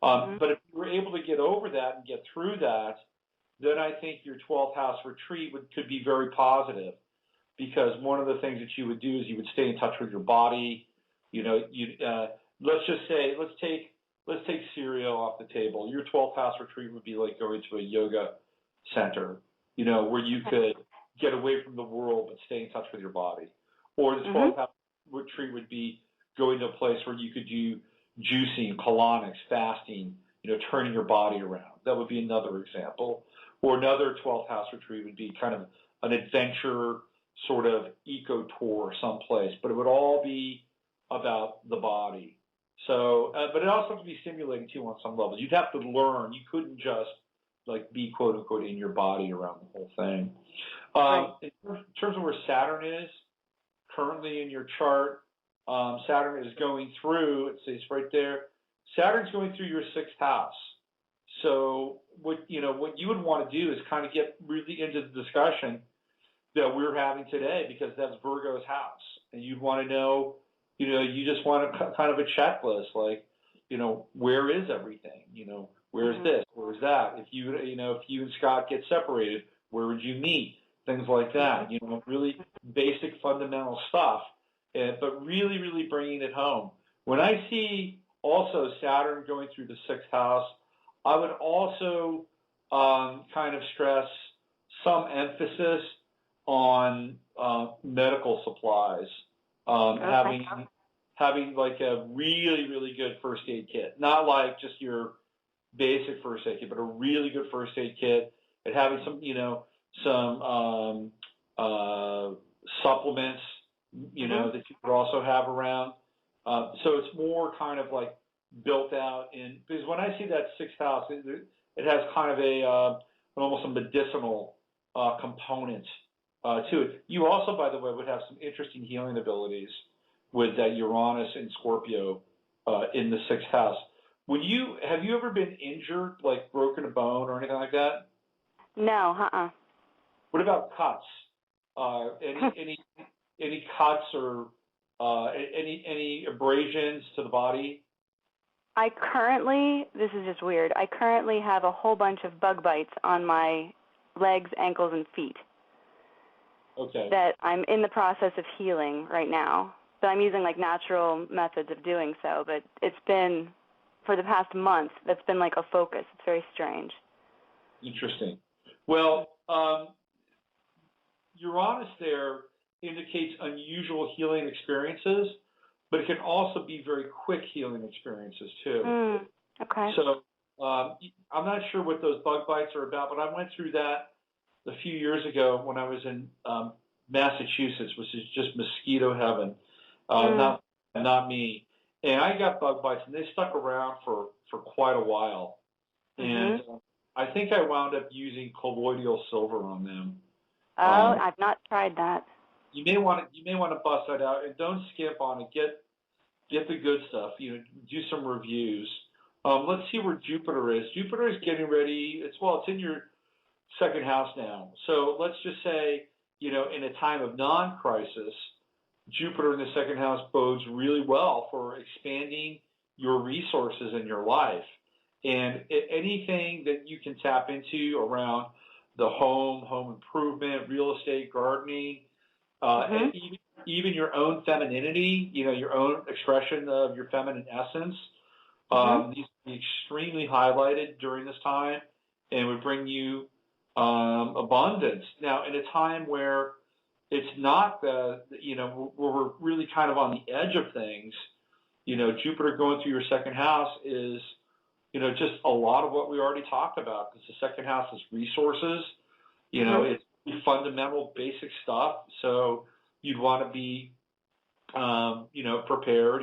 But if you were able to get over that and get through that, then I think your 12th house retreat could be very positive, because one of the things that you would do is you would stay in touch with your body. Let's just say, let's take cereal off the table. Your 12th house retreat would be like going to a yoga center, where you could get away from the world but stay in touch with your body. Or the 12th house retreat would be going to a place where you could do juicing, colonics, fasting, turning your body around. That would be another example. Or another 12th house retreat would be kind of an adventure sort of eco tour someplace, but it would all be about the body. So, but it also has to be stimulating too on some level. You'd have to learn. You couldn't just be quote unquote in your body around the whole thing. In terms of where Saturn is currently in your chart, Saturn is going through, it says right there, Saturn's going through your 6th house. So what you would want to do is kind of get really into the discussion that we're having today, because that's Virgo's house. And you'd want to know, you just want kind of a checklist, like, where is everything? Where's this? Where's that? If you and Scott get separated, where would you meet? Things like that, really basic fundamental stuff, but really, really bringing it home. When I see also Saturn going through the 6th house, I would also kind of stress some emphasis on medical supplies, having like a really, really good first aid kit, not like just your basic first aid kit, but a really good first aid kit, and having some, some supplements, that you could also have around. So it's more kind of like built out because when I see that 6th house, it has kind of almost a medicinal component to it. You also, by the way, would have some interesting healing abilities with that Uranus and Scorpio in the 6th house. Have you ever been injured, like broken a bone or anything like that? No, What about cuts? Any cuts or Any abrasions to the body? This is just weird, I currently have a whole bunch of bug bites on my legs, ankles, and feet. Okay. That I'm in the process of healing right now. So I'm using like natural methods of doing so, but it's been, for the past month, that's been like a focus. It's very strange. Interesting. Well, Uranus there indicates unusual healing experiences, but it can also be very quick healing experiences too. Okay. So I'm not sure what those bug bites are about, but I went through that a few years ago when I was in Massachusetts, which is just mosquito heaven. Not me. And I got bug bites, and they stuck around for quite a while. And I think I wound up using colloidal silver on them. Oh, I've not tried that. You may want to bust that out, and don't skip on it. Get the good stuff. Do some reviews. Let's see where Jupiter is. Jupiter is getting ready. It's in your second house now. So let's just say, in a time of non-crisis, Jupiter in the second house bodes really well for expanding your resources in your life. And anything that you can tap into around the home improvement, real estate, gardening, and even your own femininity, your own expression of your feminine essence, these would be extremely highlighted during this time and would bring you abundance. Now, in a time where it's not where we're really kind of on the edge of things, Jupiter going through your second house is, just a lot of what we already talked about, because the second house is resources, it's fundamental basic stuff. So you'd want to be, prepared.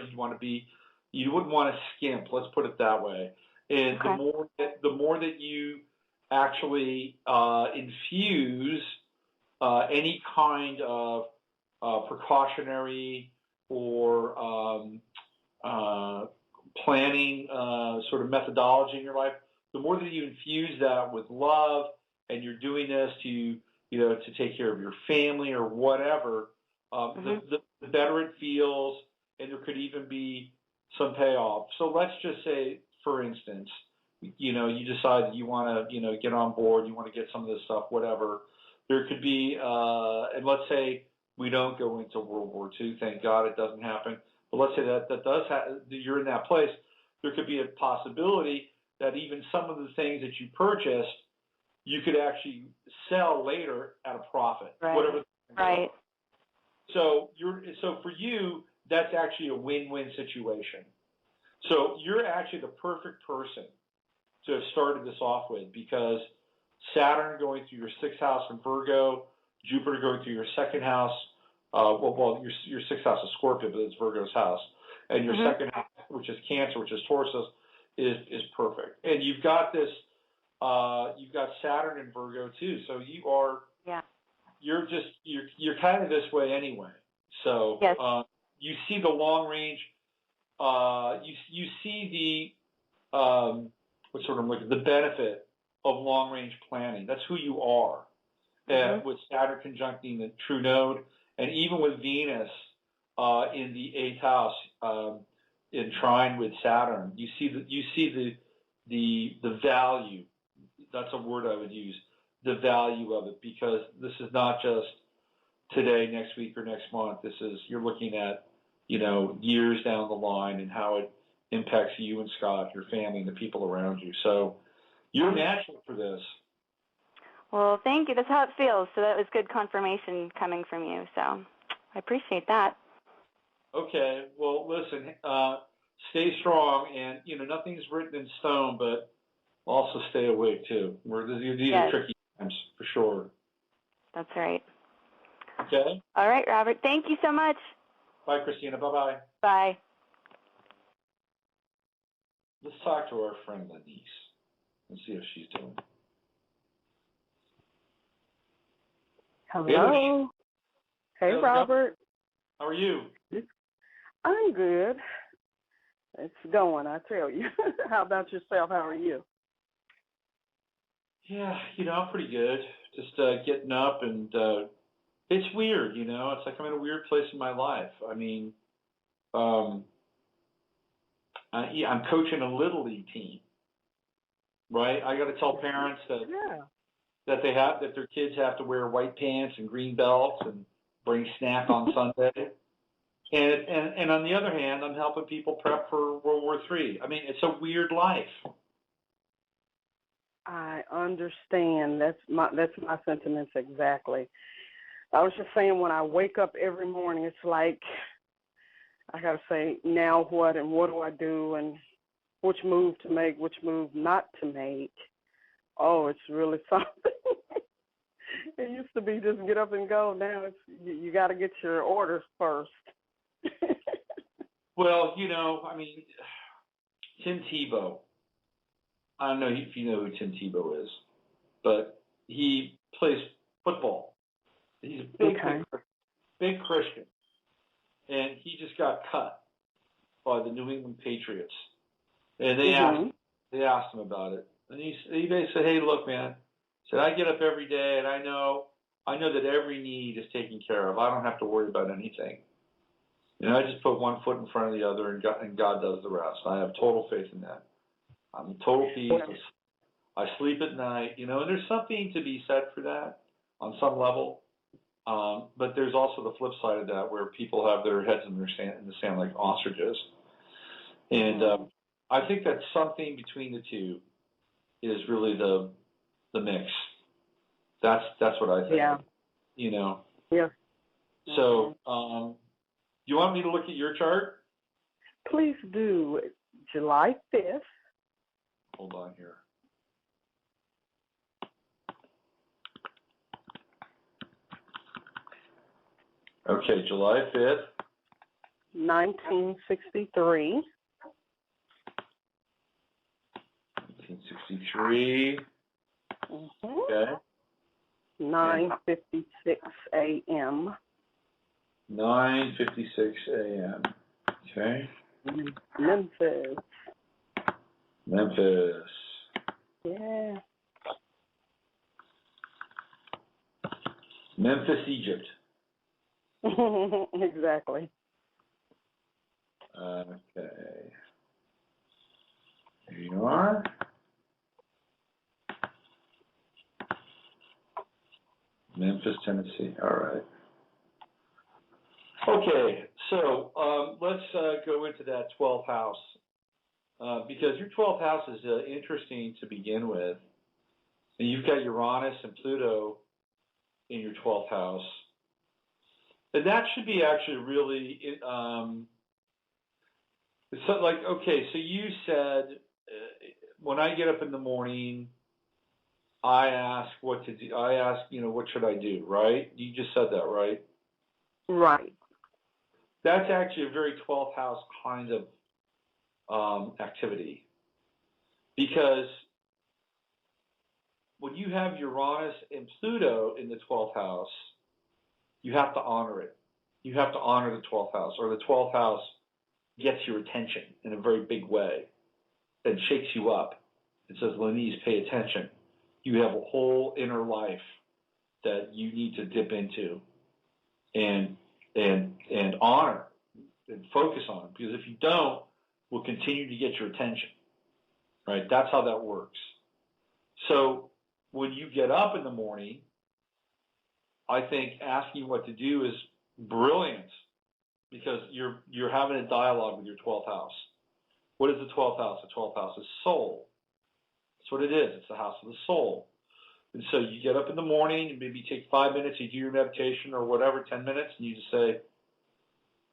You wouldn't want to skimp, let's put it that way. And the more that you actually infuse any kind of precautionary or planning sort of methodology in your life, the more that you infuse that with love, and you're doing this to take care of your family or whatever, the better it feels, and there could even be some payoff. So let's just say, for instance, you decide that you want to, get on board, you want to get some of this stuff, whatever. There could be, and let's say we don't go into World War II, thank God it doesn't happen, but let's say that does happen, you're in that place. There could be a possibility that even some of the things that you purchased, you could actually sell later at a profit, whatever. Right. So for you, that's actually a win-win situation. So you're actually the perfect person to have started this off with, because Saturn going through your sixth house in Virgo, Jupiter going through your second house, your sixth house is Scorpio, but it's Virgo's house, and your second house, which is Cancer, which is Taurus, is perfect. And you've got this, you've got Saturn in Virgo too, so you are, you're kind of this way anyway. So you see the long range, you see the the benefit of long range planning. That's who you are. With Saturn conjuncting the true node, and even with Venus in the eighth house in trine with Saturn, you see the value. That's a word I would use. The value of it, because this is not just today, next week, or next month. You're looking at years down the line, and how it impacts you and Scott, your family, and the people around you. So you're natural for this. Well, thank you. That's how it feels. So that was good confirmation coming from you. So I appreciate that. Okay. Well, listen, stay strong, and nothing's written in stone, but also stay awake too. These are tricky times for sure. That's right. Okay. All right, Robert. Thank you so much. Bye, Christina. Bye-bye. Bye. Let's talk to our friend Denise and see how she's doing. Hello. Hey, Robert. How are you? I'm good. It's going, I tell you. How about yourself? How are you? Yeah, I'm pretty good. Just getting up, and it's weird, It's like I'm in a weird place in my life. I mean, I'm coaching a little league team, right? I got to tell parents that that their kids have to wear white pants and green belts and bring snack on Sunday. And on the other hand, I'm helping people prep for World War III. I mean, it's a weird life. I understand. That's my sentiments exactly. I was just saying, when I wake up every morning, it's like I got to say, now what, and what do I do, and which move to make, which move not to make. Oh, it's really something. It used to be just get up and go. Now it's you got to get your orders first. Well, I mean, Tim Tebow. I don't know if you know who Tim Tebow is, but he plays football. He's a big Christian, and he just got cut by the New England Patriots. And they asked him about it, and he basically said, "Hey, look, man," said, "I get up every day, and I know that every need is taken care of. I don't have to worry about anything. I just put one foot in front of the other, and God does the rest. I have total faith in that. I'm in total peace. I sleep at night, and there's something to be said for that on some level. But there's also the flip side of that, where people have their heads in the sand like ostriches. And I think that something between the two is really the mix. That's what I think. Yeah. Yeah. So, you want me to look at your chart? Please do. July 5th. Hold on here. Okay, July 5th. 1963. 1963. Okay. 9:56 a.m. 9:56 a.m. Okay. Memphis. Yeah. Memphis, Egypt. Exactly. Okay. Here you are. Memphis, Tennessee. All right. Okay, so let's go into that 12th house, because your 12th house is interesting to begin with. And you've got Uranus and Pluto in your 12th house. And that should be actually really, so like, okay, so you said, when I get up in the morning, I ask what to do. I ask, what should I do, right? You just said that, right? Right. That's actually a very 12th house kind of activity. Because when you have Uranus and Pluto in the 12th house, you have to honor it. You have to honor the 12th house, or the 12th house gets your attention in a very big way and shakes you up. It says, Lenise, pay attention. You have a whole inner life that you need to dip into and honor and focus on, because if you don't, we'll continue to get your attention, right? That's how that works. So when you get up in the morning, I think asking what to do is brilliant, because you're having a dialogue with your 12th house. What is the 12th house? The 12th house is soul. That's what it is. It's the house of the soul. And so you get up in the morning, and maybe take 5 minutes, you do your meditation or whatever, 10 minutes, and you just say,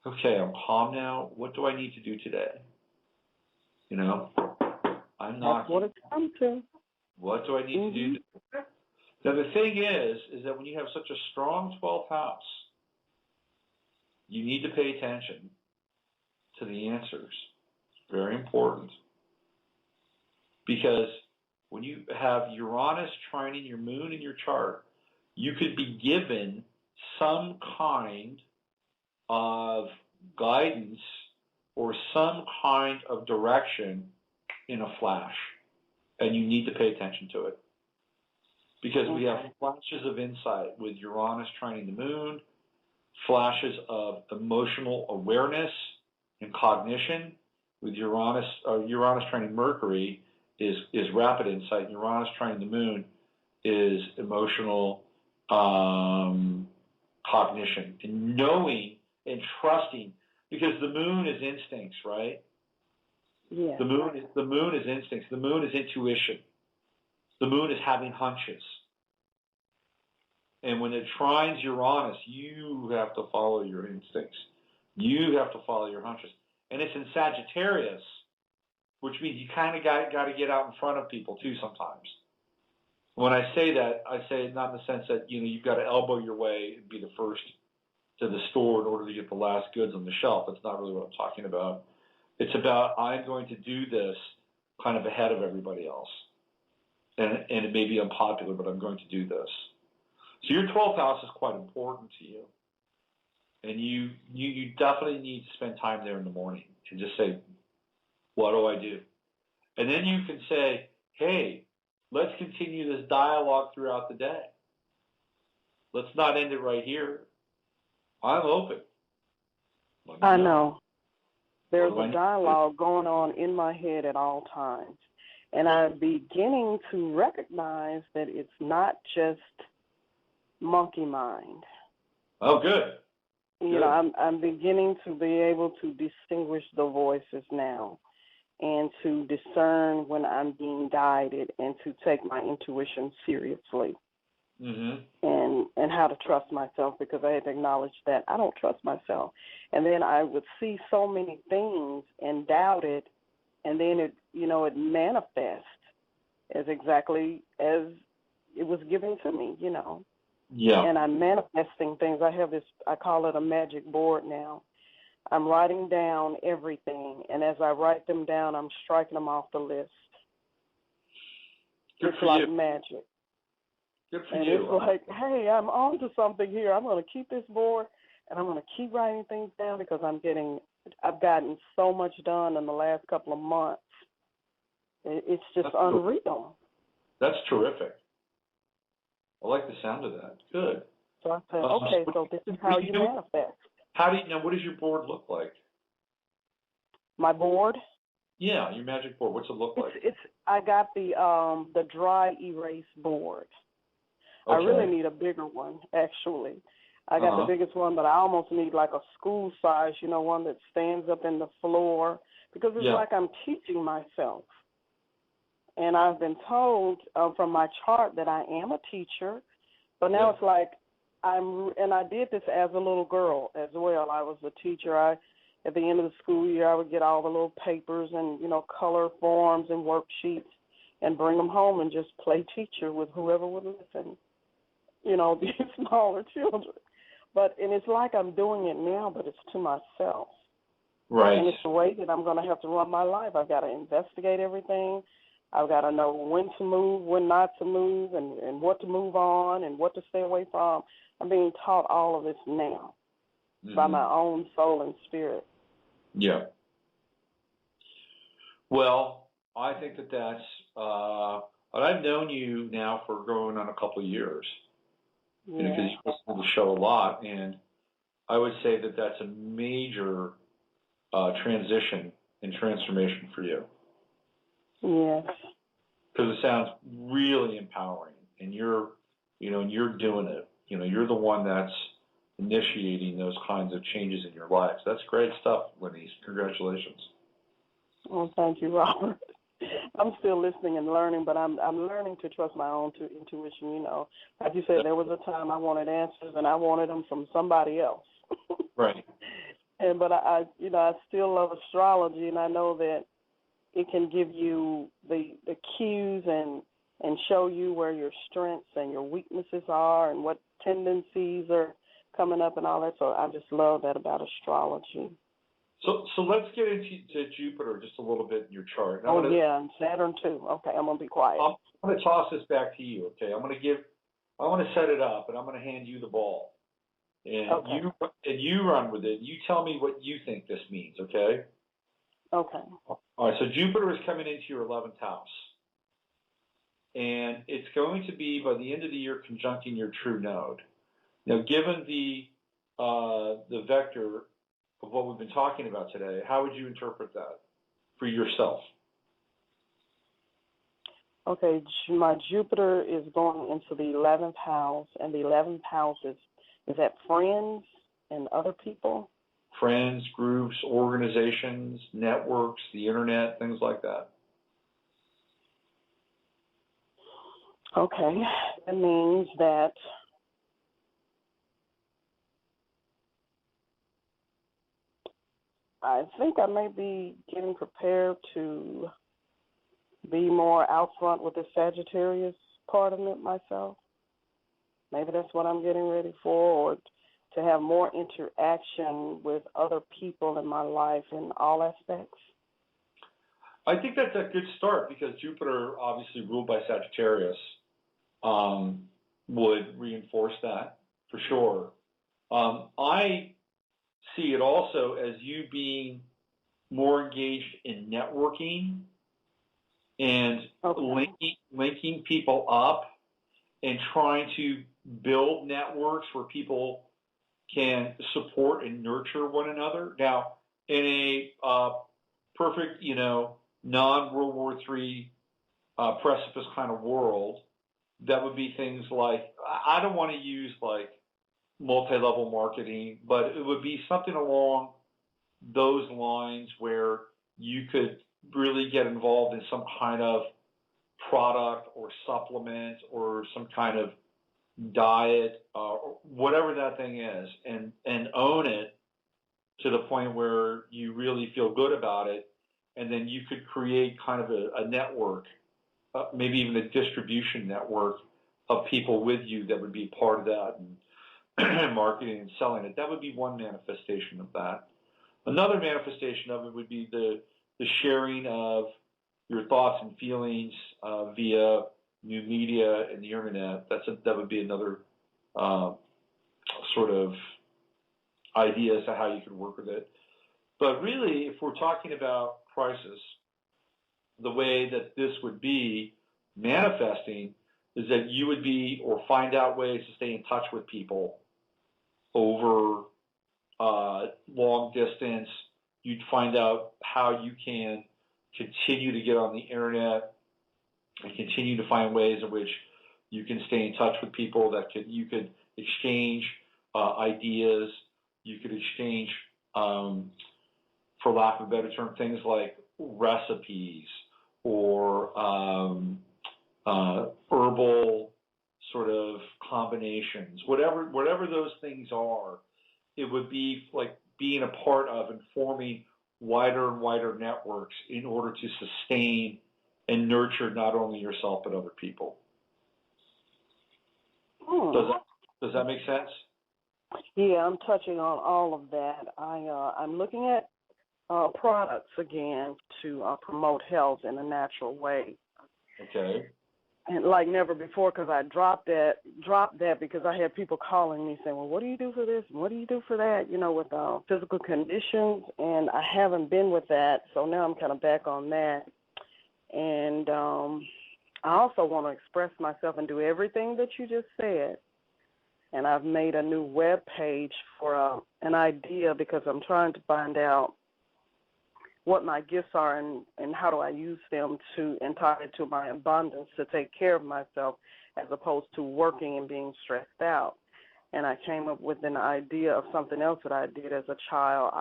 okay, I'm calm now. What do I need to do today? I'm not. That's what it's come to. What do I need to do? Now, the thing is that when you have such a strong 12th house, you need to pay attention to the answers. It's very important. Because when you have Uranus trining your moon in your chart, you could be given some kind of guidance or some kind of direction in a flash. And you need to pay attention to it. Because we have flashes of insight with Uranus trining the moon, flashes of emotional awareness, and cognition. With Uranus trining Mercury is rapid insight. Uranus trining the Moon is emotional cognition and knowing and trusting, because the Moon is instincts, right? Yeah. The moon is instincts. The Moon is intuition. The Moon is having hunches. And when it trines Uranus, you have to follow your instincts. You have to follow your hunches. And it's in Sagittarius, which means you kind of got to get out in front of people too sometimes. When I say that, I say it not in the sense that, you've got to elbow your way and be the first to the store in order to get the last goods on the shelf. That's not really what I'm talking about. It's about, I'm going to do this kind of ahead of everybody else. And it may be unpopular, but I'm going to do this. So your 12th house is quite important to you. And you definitely need to spend time there in the morning and just say, what do I do? And then you can say, hey, let's continue this dialogue throughout the day. Let's not end it right here. I'm open. I know. There's a dialogue going on in my head at all times. And I'm beginning to recognize that it's not just monkey mind. Oh, good. I'm beginning to be able to distinguish the voices now and to discern when I'm being guided and to take my intuition seriously. Mm-hmm. And how to trust myself, because I had to acknowledge that I don't trust myself. And then I would see so many things and doubt it, and then it manifests as exactly as it was given to me, Yeah. And I'm manifesting things. I have this, I call it a magic board now. I'm writing down everything, and as I write them down, I'm striking them off the list. Good it's for like you. magic. Good for and you. It's like, hey, I'm on to something here. I'm going to keep this board, and I'm going to keep writing things down, because I've gotten so much done in the last couple of months. It's just unreal. That's terrific. I like the sound of that. Good. So I said, okay, so this is how you manifest. What does your board look like? My board? Yeah, your magic board. What's it look like? I got the dry erase board. Okay. I really need a bigger one, actually. I got the biggest one, but I almost need like a school size, one that stands up in the floor, because it's like I'm teaching myself. And I've been told from my chart that I am a teacher, but now it's like and I did this as a little girl as well. I was a teacher. At the end of the school year, I would get all the little papers and, color forms and worksheets and bring them home and just play teacher with whoever would listen, these smaller children. And it's like I'm doing it now, but it's to myself. Right. And it's the way that I'm going to have to run my life. I've got to investigate everything. I've got to know when to move, when not to move, and what to move on and what to stay away from. I'm being taught all of this now by my own soul and spirit. Yeah. Well, I think that's, I've known you now for going on a couple of years, because you listen to the show a lot, and I would say that that's a major transition and transformation for you. Yes. Because it sounds really empowering, and you're doing it. You're the one that's initiating those kinds of changes in your life. So that's great stuff, Winnie. Congratulations. Well, thank you, Robert. I'm still listening and learning, but I'm learning to trust my own intuition. Like you said, there was a time I wanted answers, and I wanted them from somebody else. Right. But I still love astrology, and I know that it can give you the cues and show you where your strengths and your weaknesses are and what tendencies are coming up and all that. So I just love that about astrology. So let's get into Jupiter just a little bit in your chart. And Saturn too. Okay, I'm going to be quiet. I'm going to toss this back to you, okay? I want to set it up, and I'm going to hand you the ball. And you run with it. You tell me what you think this means, okay? Okay. All right, so Jupiter is coming into your 11th house. And it's going to be, by the end of the year, conjuncting your true node. Now, given the vector of what we've been talking about today, how would you interpret that for yourself? Okay, my Jupiter is going into the 11th house, and the 11th house is that friends and other people? Friends, groups, organizations, networks, the internet, things like that. Okay, that means that I think I may be getting prepared to be more out front with the Sagittarius part of it myself. Maybe that's what I'm getting ready for, or to have more interaction with other people in my life in all aspects. I think that's a good start because Jupiter, obviously ruled by Sagittarius, would reinforce that for sure. I see it also as you being more engaged in networking and linking people up and trying to build networks where people can support and nurture one another. Now, in a perfect, non-World War III precipice kind of world, that would be things like, I don't want to use like multi-level marketing, but it would be something along those lines where you could really get involved in some kind of product or supplement or some kind of diet, or whatever that thing is, and own it to the point where you really feel good about it, and then you could create kind of a network, maybe even a distribution network of people with you that would be part of that, and marketing and selling it. That would be one manifestation of that. Another manifestation of it would be the sharing of your thoughts and feelings via new media and the internet. That would be another sort of idea as to how you could work with it. But really, if we're talking about crisis, the way that this would be manifesting is that you would be, or find out ways to stay in touch with people over long distance. You'd find out how you can continue to get on the internet and continue to find ways in which you can stay in touch with people you could exchange ideas. You could exchange, for lack of a better term, things like recipes or herbal sort of combinations, whatever those things are. It would be like being a part of and forming wider and wider networks in order to sustain and nurture not only yourself but other people. Does that make sense? Yeah, I'm touching on all of that. I'm looking at products again to promote health in a natural way. Okay. And like never before, because I dropped that because I had people calling me saying, well, what do you do for this? And what do you do for that? With physical conditions, and I haven't been with that, so now I'm kind of back on that. And I also want to express myself and do everything that you just said. And I've made a new web page for an idea because I'm trying to find out what my gifts are and how do I use them to tie it to my abundance to take care of myself as opposed to working and being stressed out. And I came up with an idea of something else that I did as a child.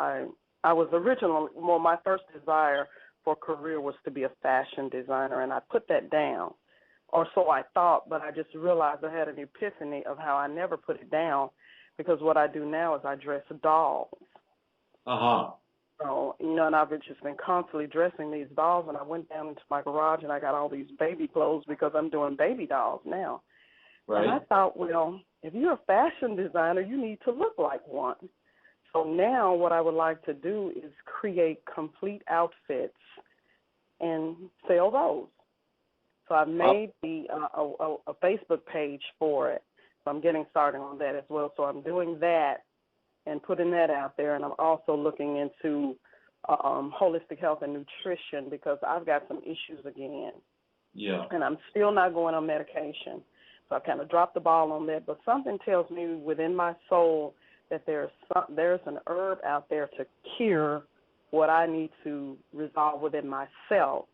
I was originally, my first desire for a career was to be a fashion designer, and I put that down. Or so I thought, but I just realized I had an epiphany of how I never put it down because what I do now is I dress dolls. Uh-huh. So, and I've just been constantly dressing these dolls, and I went down into my garage and I got all these baby clothes because I'm doing baby dolls now. Right. And I thought, well, if you're a fashion designer, you need to look like one. So now what I would like to do is create complete outfits and sell those. So I've made a Facebook page for it. So I'm getting started on that as well. So I'm doing that and putting that out there. And I'm also looking into holistic health and nutrition because I've got some issues again. Yeah. And I'm still not going on medication. So I kind of dropped the ball on that. But something tells me within my soul that there's an herb out there to cure what I need to resolve within myself.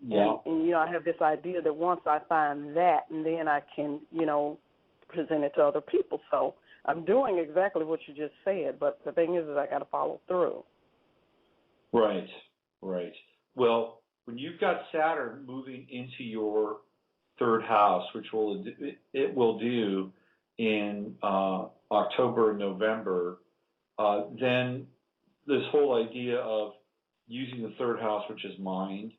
Yeah. And I have this idea that once I find that, and then I can, present it to other people. So I'm doing exactly what you just said, but the thing is I got to follow through. Right. Well, when you've got Saturn moving into your third house, which it will do in October and November, then this whole idea of using the third house, which is mind,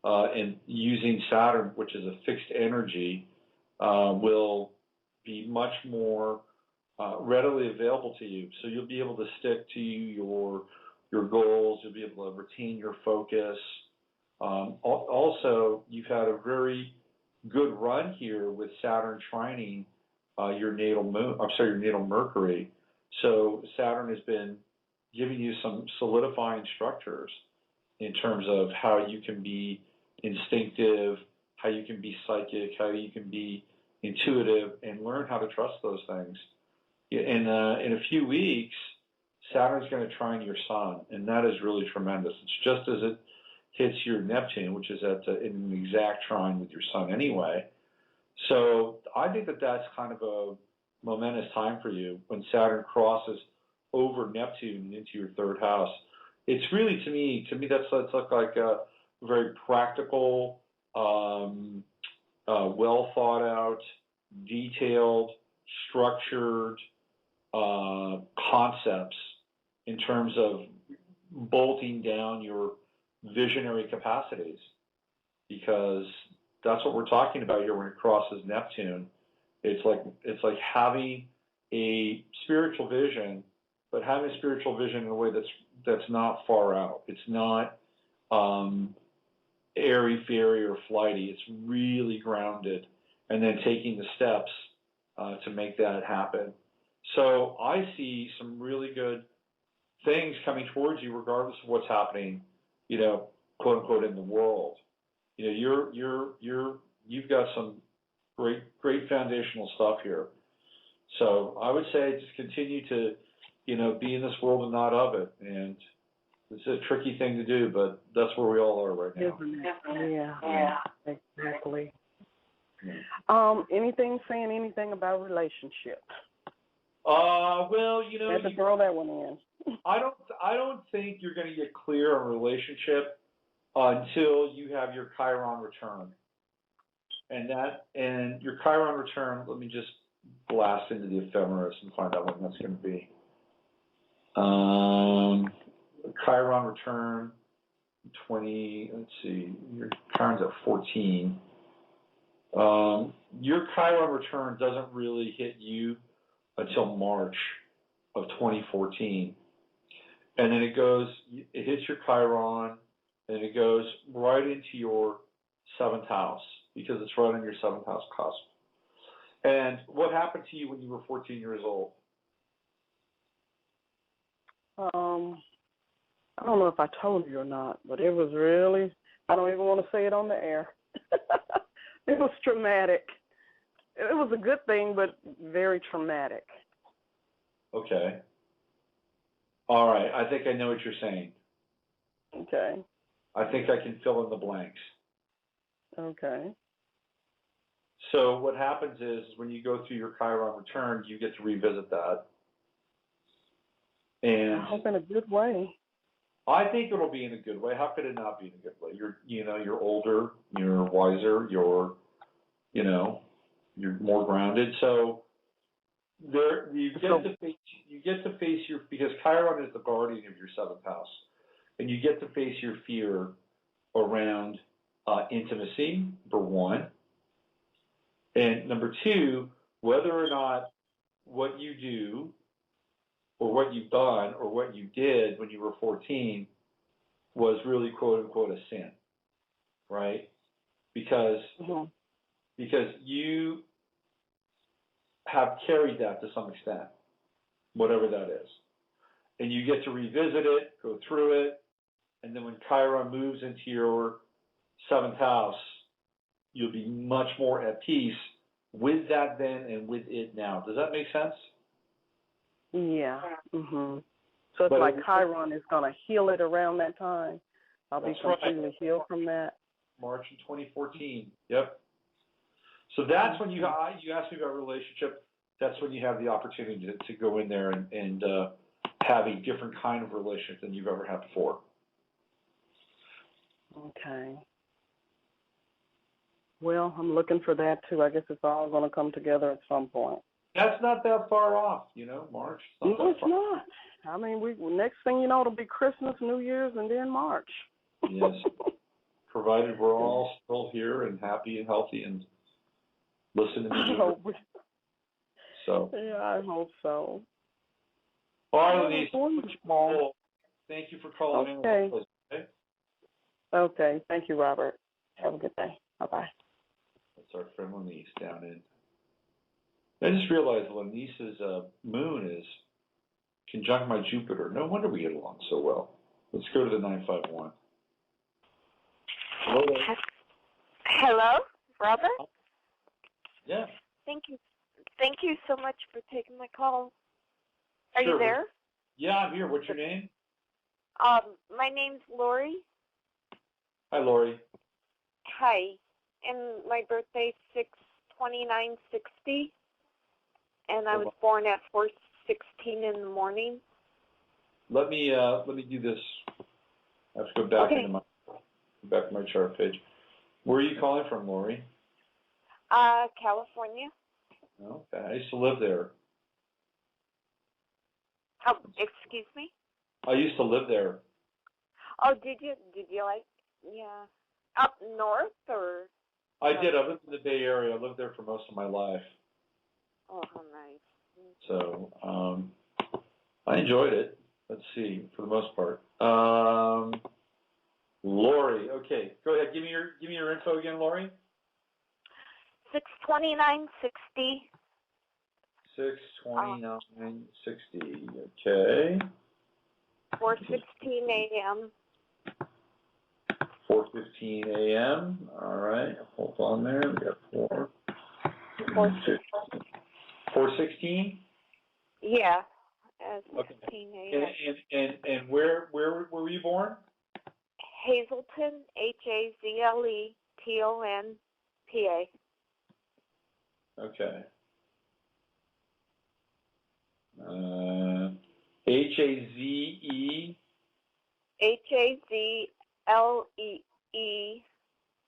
and using Saturn, which is a fixed energy, will be much more readily available to you. So you'll be able to stick to your goals. You'll be able to retain your focus. Also, you've had a very good run here with Saturn trining your natal moon. Your natal Mercury. So Saturn has been giving you some solidifying structures in terms of how you can be instinctive, how you can be psychic, how you can be intuitive, and learn how to trust those things. In a few weeks, Saturn's going to trine your Sun, and that is really tremendous. It's just as it hits your Neptune, which is in an exact trine with your Sun anyway. So I think that that's kind of a momentous time for you when Saturn crosses over Neptune and into your third house. It's really, to me, that's like a very practical, well thought out, detailed, structured concepts in terms of bolting down your visionary capacities, because that's what we're talking about here when it crosses Neptune. It's like having a spiritual vision, but having a spiritual vision in a way that's not far out. It's not airy fairy or flighty. It's really grounded, and then taking the steps to make that happen. So I see some really good things coming towards you, regardless of what's happening, quote unquote, in the world. You've got some great foundational stuff here. So I would say just continue to, be in this world and not of it. And it's a tricky thing to do, but that's where we all are right now. Yeah, exactly. Saying anything about relationships? Well, Had to throw that one in. I don't think you're going to get clear on a relationship until you have your Chiron return. And your Chiron return, let me just blast into the ephemeris and find out when that's going to be. Chiron return 20, let's see, your Chiron's at 14. Your Chiron return doesn't really hit you until March of 2014. And then it hits your Chiron, and it goes right into your 7th house, because it's right on your 7th house cusp. And what happened to you when you were 14 years old? I don't know if I told you or not, but it was really, I don't even want to say it on the air. It was traumatic. It was a good thing, but very traumatic. Okay. All right. I think I know what you're saying. Okay. I think I can fill in the blanks. Okay. So what happens is when you go through your Chiron return, you get to revisit that. And I hope in a good way. I think it'll be in a good way. How could it not be in a good way? You're older, you're wiser, you're more grounded. So you get to face your, because Chiron is the guardian of your 7th house, and you get to face your fear around intimacy, for one, and number 2, whether or not what you do or what you've done or what you did when you were 14 was really, quote unquote, a sin, right? Because you have carried that to some extent, whatever that is. And you get to revisit it, go through it, and then when Chiron moves into your 7th house, you'll be much more at peace with that then and with it now. Does that make sense? Yeah. Mhm. So it's But like Chiron is going to heal it around that time. I'll be That's right. completely healed from that. March in 2014. Yep. So that's when you asked me about relationship. That's when you have the opportunity to go in there and have a different kind of relationship than you've ever had before. Okay. Well, I'm looking for that too. I guess it's all going to come together at some point. That's not that far off, March. No, it's not. I mean, next thing you know, it'll be Christmas, New Year's, and then March. Yes. Provided we're all still here and happy and healthy and listening to you. So. Yeah, I hope so. All right, Denise. Thank you for calling in. Okay. Okay. Thank you, Robert. Have a good day. Bye-bye. That's our friend Lenise down in. I just realized Lenise's moon is conjunct my Jupiter. No wonder we get along so well. Let's go to the 951. Hello there. Hello, Robert? Yeah. Thank you. Thank you so much for taking my call. Are Sure. you there? Yeah, I'm here. What's your name? My name's Lori. Hi, Lori. Hi. And my birthday's 6/29/60. And I was born at 4:16 in the morning. Let me do this. I have to go back into my chart page. Where are you calling from, Lori? California. Okay, I used to live there. Oh, excuse me? I used to live there. Oh, did you? Did you like? Yeah. Up north or? I did. I lived in the Bay Area. I lived there for most of my life. Oh, how nice. So I enjoyed it. Let's see, for the most part. Lori, okay, go ahead. Give me your info again, Lori. 6/29/60. 6/29/60. Okay. 4:16 a.m. 4:15 a.m. All right. Hold on there. We got 4:16. Yeah. 16 a.m. And where were you born? Hazelton, HAZLETON, PA. Okay. HAZE. HAZLEE.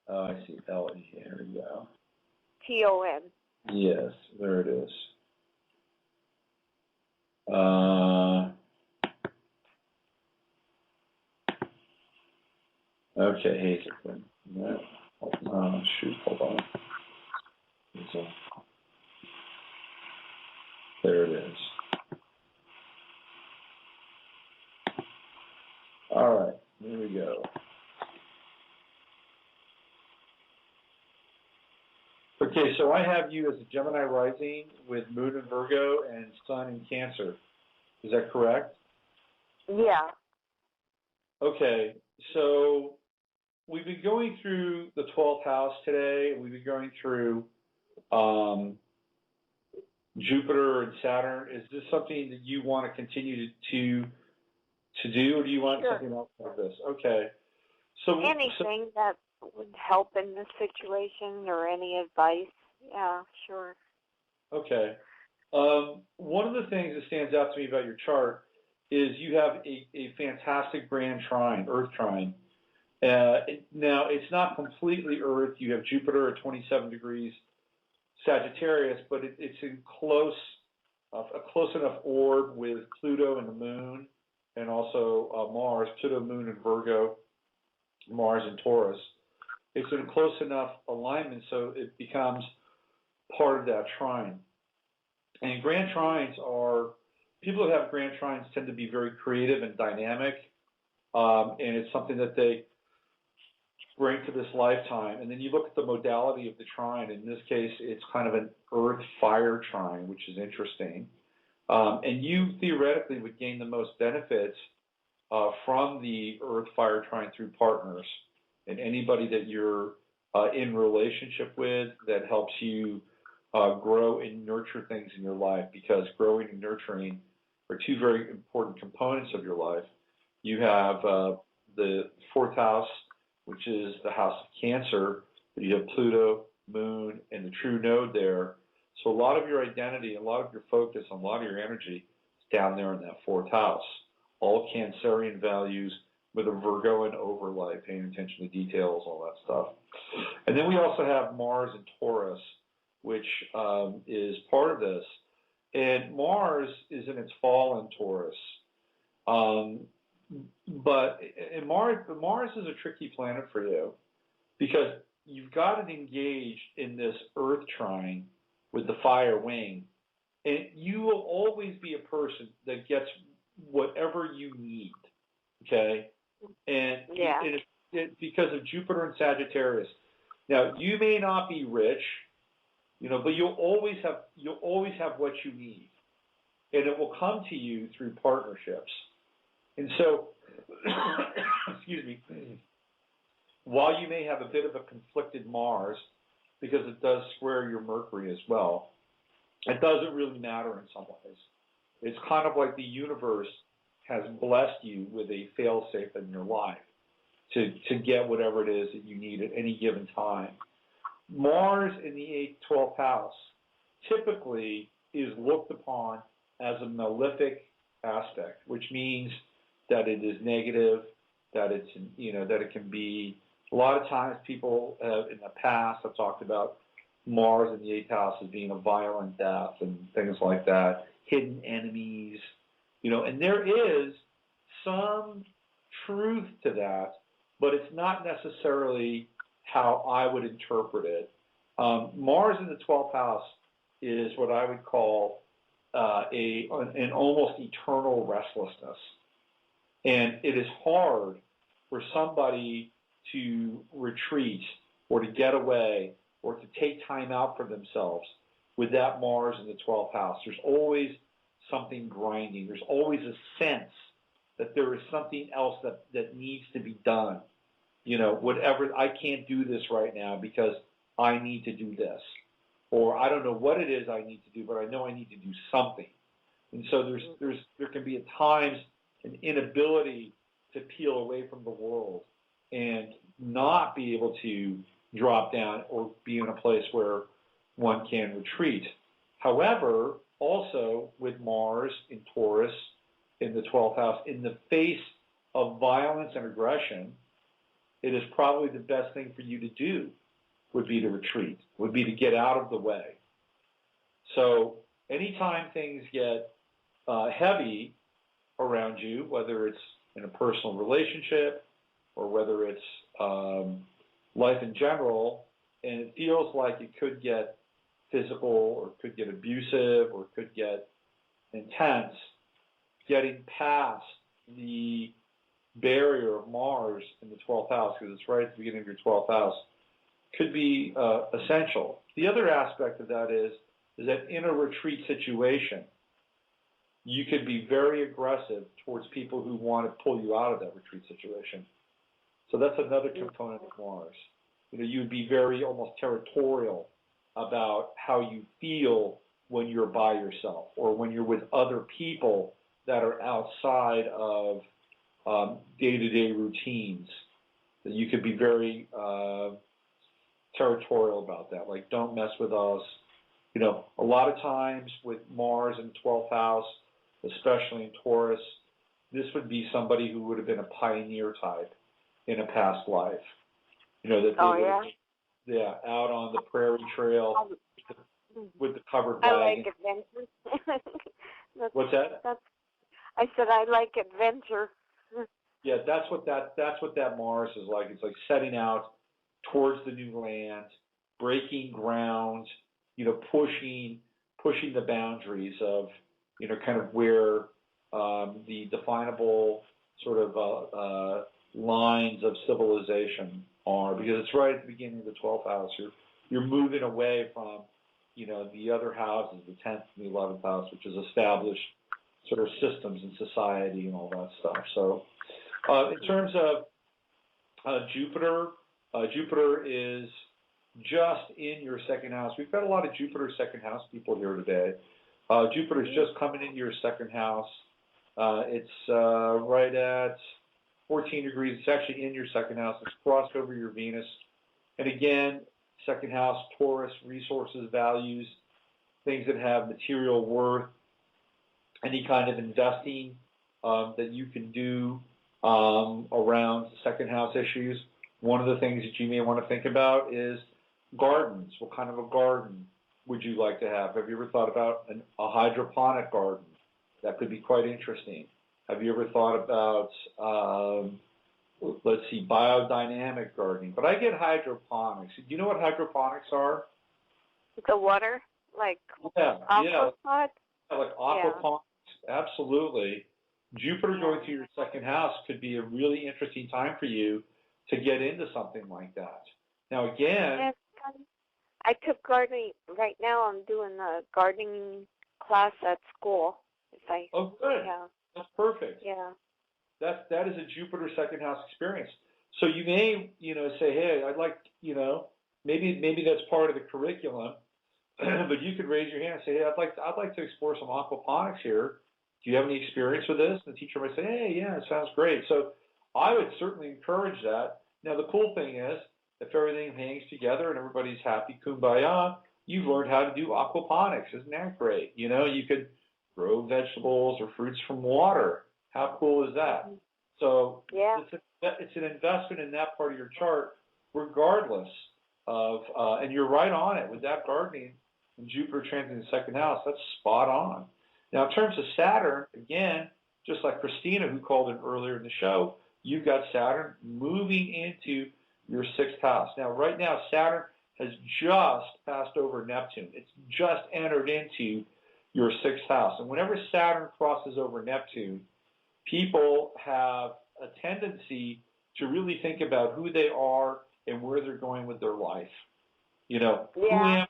Oh, I see. LE. There we go. TON. Yes, there it is. Okay, Hazelton. Yeah. Shoot, hold on. There it is. All right, here we go. Okay, so I have you as a Gemini rising with Moon in Virgo and Sun in Cancer. Is that correct? Yeah. Okay, so we've been going through the 12th house today. We've been going through Jupiter and Saturn. Is this something that you want to continue to do, or do you want something else like this? Okay. So anything that would help in this situation or any advice. Yeah, sure. Okay. One of the things that stands out to me about your chart is you have a fantastic grand trine, Earth trine. Now, it's not completely Earth. You have Jupiter at 27 degrees Sagittarius, but it's in a close enough orb with Pluto and the Moon, and also Mars, Pluto, Moon, and Virgo, Mars, and Taurus. It's in a close enough alignment so it becomes part of that trine. And grand trines people that have grand trines tend to be very creative and dynamic, and it's something that they bring to this lifetime. And then you look at the modality of the trine. In this case, it's kind of an earth-fire trine, which is interesting. And you theoretically would gain the most benefits from the earth-fire trine through partners and anybody that you're in relationship with that helps you grow and nurture things in your life, because growing and nurturing are two very important components of your life. You have the fourth house, which is the house of Cancer. You have Pluto, Moon, and the true node there. So a lot of your identity, a lot of your focus, and a lot of your energy is down there in that fourth house. All Cancerian values with a Virgoan overlay, paying attention to details, all that stuff. And then we also have Mars and Taurus, which is part of this. And Mars is in its fall in Taurus. But Mars is a tricky planet for you because you've got it engaged in this Earth trine with the fire wing. And you will always be a person that gets whatever you need, okay? And it's because of Jupiter and Sagittarius. Now, you may not be rich, but you'll always have what you need, and it will come to you through partnerships. And so, excuse me, while you may have a bit of a conflicted Mars, because it does square your Mercury as well, it doesn't really matter in some ways. It's kind of like the universe has blessed you with a fail-safe in your life to get whatever it is that you need at any given time. Mars in the 12th house typically is looked upon as a malefic aspect, which means that it is negative, that it's, that it can be, a lot of times people in the past have talked about Mars in the 8th house as being a violent death and things like that, hidden enemies, and there is some truth to that, but it's not necessarily how I would interpret it. Mars in the 12th house is what I would call an almost eternal restlessness. And it is hard for somebody to retreat or to get away or to take time out for themselves with that Mars in the 12th house. There's always something grinding. There's always a sense that there is something else that needs to be done. Whatever, I can't do this right now because I need to do this. Or I don't know what it is I need to do, but I know I need to do something. And so there can be at times an inability to peel away from the world and not be able to drop down or be in a place where one can retreat. However, also with Mars in Taurus in the 12th house, in the face of violence and aggression, it is probably the best thing for you to do would be to retreat, would be to get out of the way. So anytime things get heavy around you, whether it's in a personal relationship or whether it's life in general, and it feels like it could get physical or it could get abusive or it could get intense, getting past the barrier of Mars in the 12th house, because it's right at the beginning of your 12th house, could be essential. The other aspect of that is that in a retreat situation, you could be very aggressive towards people who want to pull you out of that retreat situation. So that's another component of Mars. You would be very almost territorial about how you feel when you're by yourself or when you're with other people that are outside of day-to-day routines. You could be very territorial about that, like don't mess with us. A lot of times with Mars in the 12th house, especially in Taurus, this would be somebody who would have been a pioneer type in a past life. That they out on the prairie trail with the covered wagon. I like adventure. What's that? I said I like adventure. Yeah, that's what that Mars is like. It's like setting out towards the new land, breaking ground, pushing the boundaries of, kind of where the definable sort of lines of civilization are, because it's right at the beginning of the 12th house. You're moving away from, the other houses, the 10th and the 11th house, which is established sort of systems in society and all that stuff. So in terms of Jupiter, Jupiter is just in your second house. We've got a lot of Jupiter second house people here today. Jupiter's just coming into your second house. It's right at 14 degrees. It's actually in your second house. It's crossed over your Venus. And again, second house, Taurus, resources, values, things that have material worth, any kind of investing that you can do around second house issues. One of the things that you may want to think about is gardens. What kind of a garden would you like to have? Have you ever thought about a hydroponic garden? That could be quite interesting. Have you ever thought about, biodynamic gardening? But I get hydroponics. Do you know what hydroponics are? The water, like aquaponics? Like aquaponics, absolutely. Jupiter going through your second house could be a really interesting time for you to get into something like that. Now, again, I took gardening. Right now, I'm doing a gardening class at school. Oh, good. Yeah. That's perfect. Yeah. That is a Jupiter second house experience. So you may, say, hey, I'd like, maybe that's part of the curriculum, but you could raise your hand and say, hey, I'd like to explore some aquaponics here. Do you have any experience with this? And the teacher might say, hey, yeah, it sounds great. So I would certainly encourage that. Now, the cool thing is, if everything hangs together and everybody's happy, kumbaya, you've learned how to do aquaponics. Isn't that great? You could grow vegetables or fruits from water. How cool is that? So it's an investment in that part of your chart, regardless of, and you're right on it with that gardening and Jupiter transiting the second house. That's spot on. Now, in terms of Saturn, again, just like Christina, who called in earlier in the show, you've got Saturn moving into your sixth house. Now, right now, Saturn has just passed over Neptune. It's just entered into your sixth house. And whenever Saturn crosses over Neptune, people have a tendency to really think about who they are and where they're going with their life. Who am I?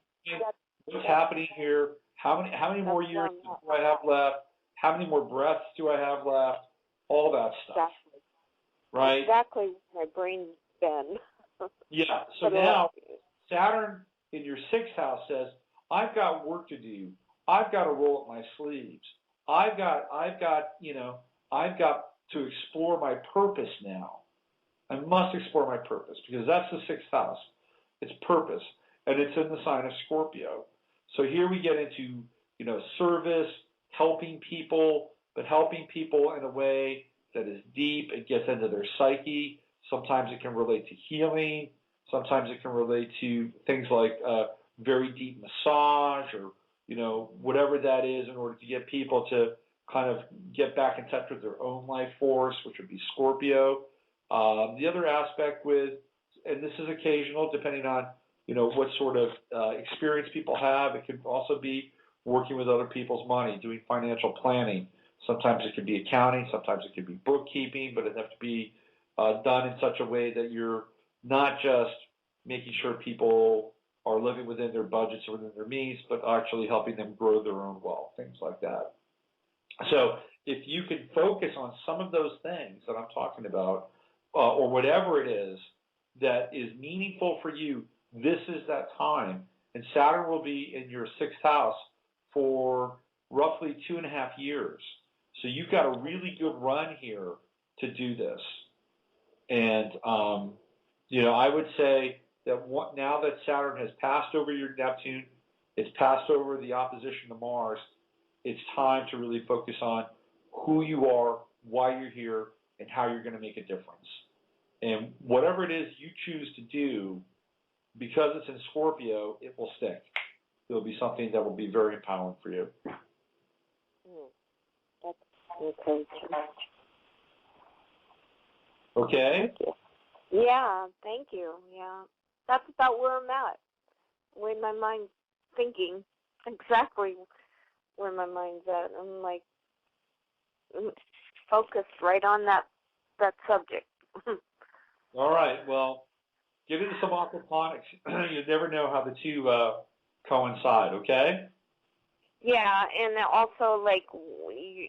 What's happening here? How many more years do I have left? How many more breaths do I have left? All that stuff. Exactly. Right? Exactly where my brain's been. Yeah. So now Saturn in your sixth house says, I've got work to do. I've got to roll up my sleeves. I've got to explore my purpose now. I must explore my purpose because that's the sixth house. It's purpose, and it's in the sign of Scorpio. So here we get into, service, helping people, but helping people in a way that is deep. It gets into their psyche. Sometimes it can relate to healing. Sometimes it can relate to things like very deep massage or, whatever that is in order to get people to kind of get back in touch with their own life force, which would be Scorpio. The other aspect and this is occasional depending on, what sort of experience people have. It could also be working with other people's money, doing financial planning. Sometimes it could be accounting. Sometimes it could be bookkeeping, but it has to be done in such a way that you're not just making sure people are living within their budgets or within their means, but actually helping them grow their own wealth, things like that. So if you can focus on some of those things that I'm talking about, or whatever it is that is meaningful for you, this is that time. And Saturn will be in your sixth house for roughly 2.5 years. So you've got a really good run here to do this. And, I would say that now that Saturn has passed over your Neptune, it's passed over the opposition to Mars, it's time to really focus on who you are, why you're here, and how you're going to make a difference. And whatever it is you choose to do, because it's in Scorpio, it will stick. It'll be something that will be very empowering for you. That's encouraging. Okay? Thank you. Yeah, thank you. Yeah. That's about where I'm at. Where my mind's thinking. Exactly where my mind's at. I'm like focused right on that subject. All right. Well, get into some aquaponics. You never know how the two coincide, okay? Yeah, and also, like,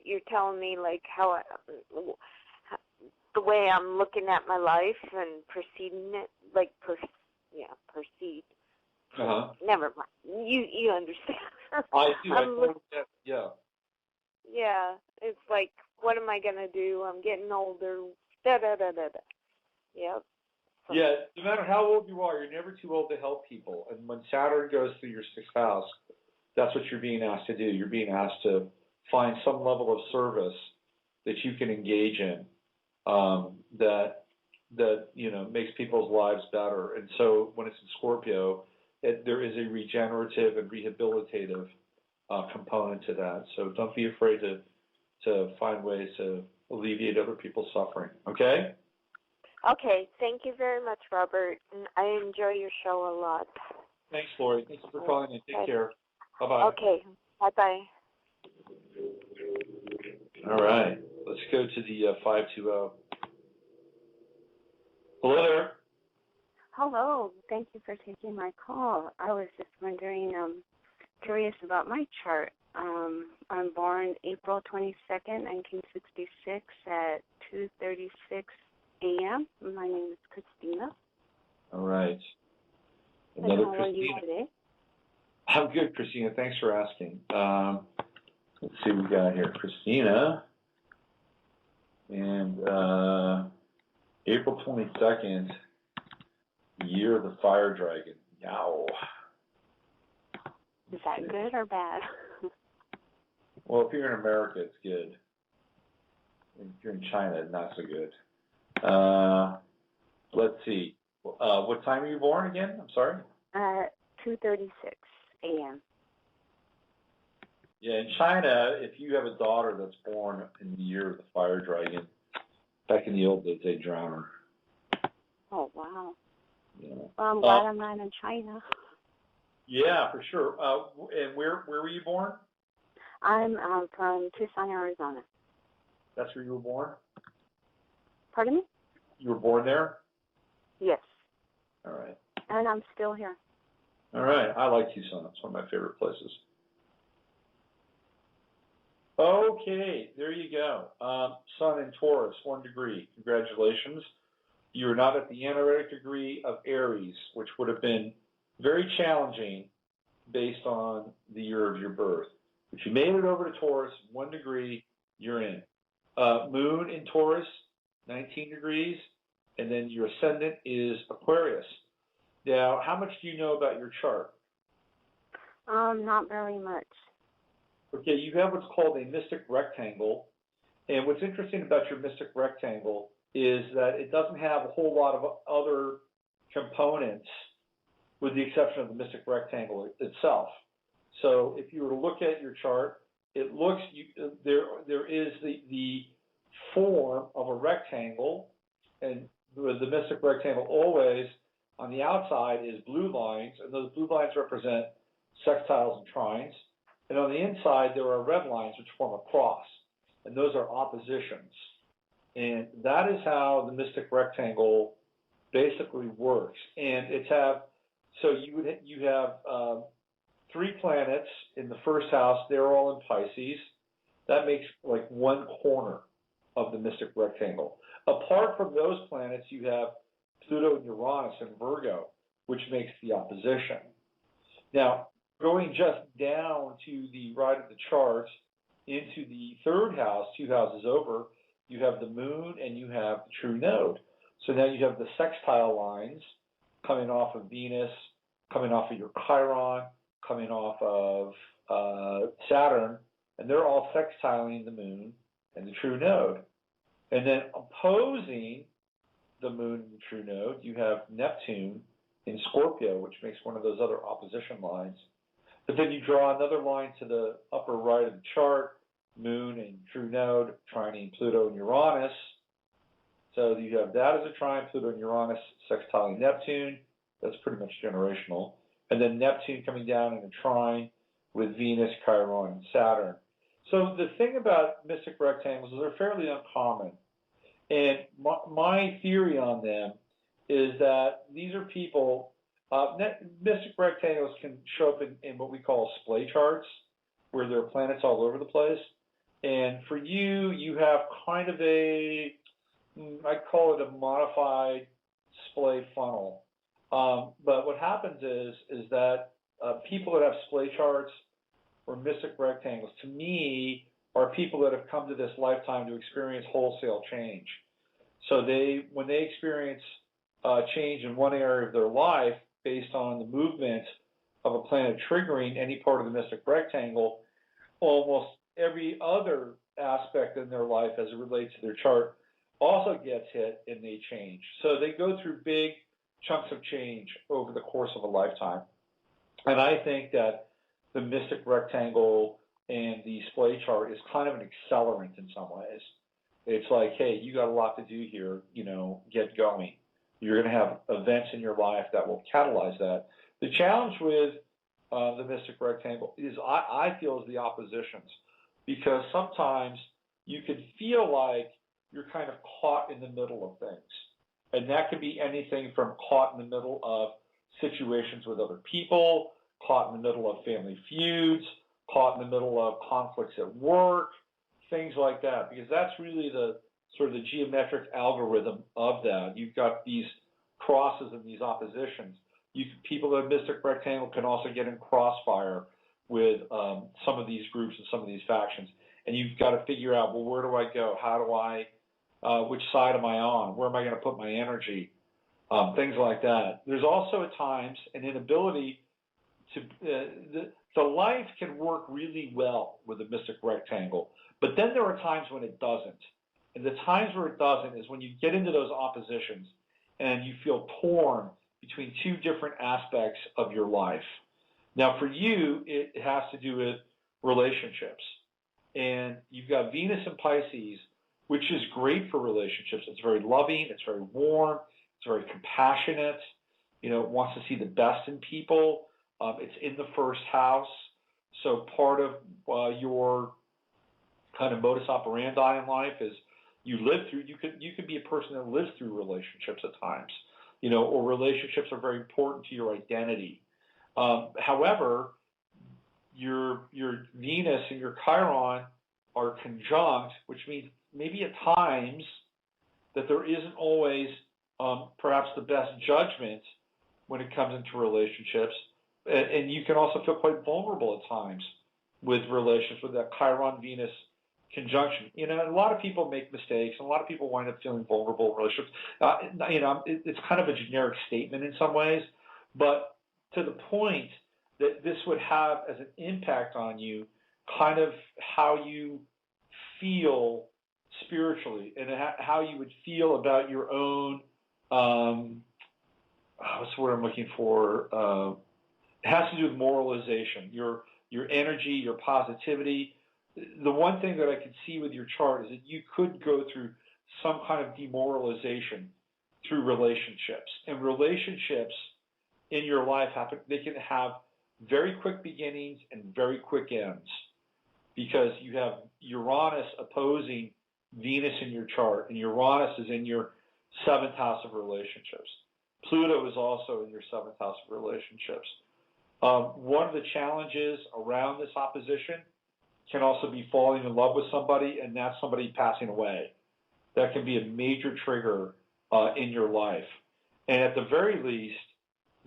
you're telling me, like, how the way I'm looking at my life and perceiving it, like, proceed Never mind. You understand. I do. Yeah. Yeah, it's like, what am I gonna do? I'm getting older. Da da da da da. Yep. So, Yeah, no matter how old you are, you're never too old to help people. And when Saturn goes through your sixth house, that's what you're being asked to do. You're being asked to find some level of service that you can engage in, that makes people's lives better. And so when it's in Scorpio, there is a regenerative and rehabilitative component to that. So don't be afraid to find ways to alleviate other people's suffering. Okay? Okay, thank you very much, Robert. And I enjoy your show a lot. Thanks, Lori. Thanks for calling in. Take care. Bye-bye. Okay, bye-bye. All right. Let's go to the 520. Hello there. Hello. Thank you for taking my call. I was just wondering, curious about my chart. I'm born April 22nd, 1966 at 2:36 a.m. My name is Christina. All right. And how are you today? I'm good, Christina. Thanks for asking. Let's see what we got here. Christina. And April 22nd, year of the fire dragon. Yow. Is that good or bad? Well, if you're in America, it's good. If you're in China, not so good. Let's see. What time are you born again? I'm sorry? 2:36 a.m. Yeah, in China, if you have a daughter that's born in the year of the fire dragon, back in the old days, they drown her. Oh, wow. Yeah. Well, I'm glad I'm not in China. Yeah, for sure. And where were you born? I'm from Tucson, Arizona. That's where you were born? Pardon me? You were born there? Yes. All right. And I'm still here. All right. I like Tucson. It's one of my favorite places. Okay, there you go. Sun in Taurus, 1 degree. Congratulations. You are not at the analytic degree of Aries, which would have been very challenging based on the year of your birth. But you made it over to Taurus, 1 degree, you're in. Moon in Taurus, 19 degrees, and then your ascendant is Aquarius. Now, how much do you know about your chart? Not very much. Okay, you have what's called a mystic rectangle, and what's interesting about your mystic rectangle is that it doesn't have a whole lot of other components with the exception of the mystic rectangle itself. So if you were to look at your chart, it looks, there is the form of a rectangle, and the mystic rectangle always on the outside is blue lines, and those blue lines represent sextiles and trines. And on the inside, there are red lines which form a cross, and those are oppositions. And that is how the mystic rectangle basically works. And so you have 3 planets in the first house. They're all in Pisces. That makes like one corner of the mystic rectangle. Apart from those planets, you have Pluto and Uranus in Virgo, which makes the opposition. Now, going just down to the right of the chart into the 3rd house, 2 houses over, you have the moon and you have the true node. So now you have the sextile lines coming off of Venus, coming off of your Chiron, coming off of Saturn, and they're all sextiling the moon and the true node. And then opposing the moon and the true node, you have Neptune in Scorpio, which makes one of those other opposition lines. But then you draw another line to the upper right of the chart, moon and true node, trining Pluto and Uranus. So you have that as a trine, Pluto and Uranus sextiling Neptune. That's pretty much generational. And then Neptune coming down in a trine with Venus, Chiron, and Saturn. So the thing about mystic rectangles is they're fairly uncommon. And my theory on them is that these are people, mystic rectangles can show up in what we call splay charts, where there are planets all over the place. And for you, you have kind of I call it a modified splay funnel. But what happens is that people that have splay charts or mystic rectangles, to me, are people that have come to this lifetime to experience wholesale change. So when they experience change in one area of their life based on the movement of a planet triggering any part of the mystic rectangle, almost every other aspect in their life as it relates to their chart also gets hit and they change. So they go through big chunks of change over the course of a lifetime. And I think that the mystic rectangle and the splay chart is kind of an accelerant in some ways. It's like, hey, you got a lot to do here, get going. You're going to have events in your life that will catalyze that. The challenge with the mystic rectangle is, I feel, is the oppositions, because sometimes you can feel like you're kind of caught in the middle of things. And that could be anything from caught in the middle of situations with other people, caught in the middle of family feuds, caught in the middle of conflicts at work, things like that, because that's really the sort of the geometric algorithm of that. You've got these crosses and these oppositions. People that have mystic rectangle can also get in crossfire with some of these groups and some of these factions. And you've got to figure out, well, where do I go? How do I, which side am I on? Where am I going to put my energy? Things like that. There's also at times an inability to, the life can work really well with a mystic rectangle, but then there are times when it doesn't. And the times where it doesn't is when you get into those oppositions and you feel torn between two different aspects of your life. Now, for you, it has to do with relationships. And you've got Venus in Pisces, which is great for relationships. It's very loving, it's very warm, it's very compassionate, it wants to see the best in people. It's in the first house. So part of your kind of modus operandi in life is you could be a person that lives through relationships at times, or relationships are very important to your identity. However, your Venus and your Chiron are conjunct, which means maybe at times that there isn't always perhaps the best judgment when it comes into relationships. And you can also feel quite vulnerable at times with relationships with that Chiron-Venus conjunction. A lot of people make mistakes, and a lot of people wind up feeling vulnerable in relationships. It's kind of a generic statement in some ways, but to the point that this would have as an impact on you kind of how you feel spiritually and how you would feel about your own, what's the word I'm looking for? It has to do with moralization, your energy, your positivity. The one thing that I could see with your chart is that you could go through some kind of demoralization through relationships. And relationships in your life they can have very quick beginnings and very quick ends, because you have Uranus opposing Venus in your chart, and Uranus is in your 7th house of relationships. Pluto is also in your 7th house of relationships. One of the challenges around this opposition can also be falling in love with somebody and that somebody passing away. That can be a major trigger in your life. And at the very least,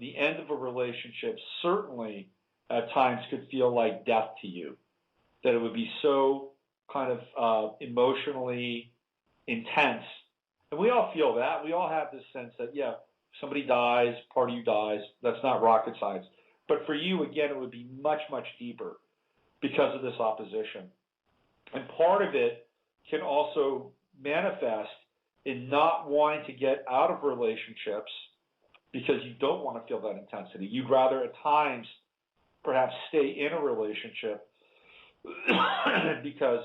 the end of a relationship certainly at times could feel like death to you, that it would be so kind of emotionally intense. And we all feel that. We all have this sense that, yeah, somebody dies, part of you dies. That's not rocket science. But for you, again, it would be much, much deeper because of this opposition. And part of it can also manifest in not wanting to get out of relationships because you don't want to feel that intensity. You'd rather at times perhaps stay in a relationship because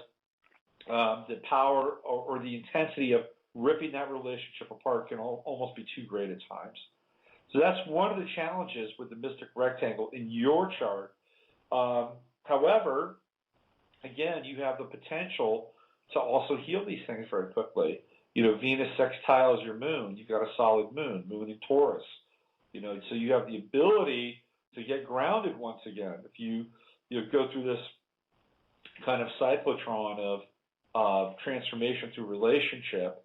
the power or the intensity of ripping that relationship apart can almost be too great at times. So that's one of the challenges with the mystic rectangle in your chart. However, again, you have the potential to also heal these things very quickly. Venus sextiles your moon. You've got a solid moon in Taurus. So you have the ability to get grounded once again. If you go through this kind of cyclotron of transformation through relationship,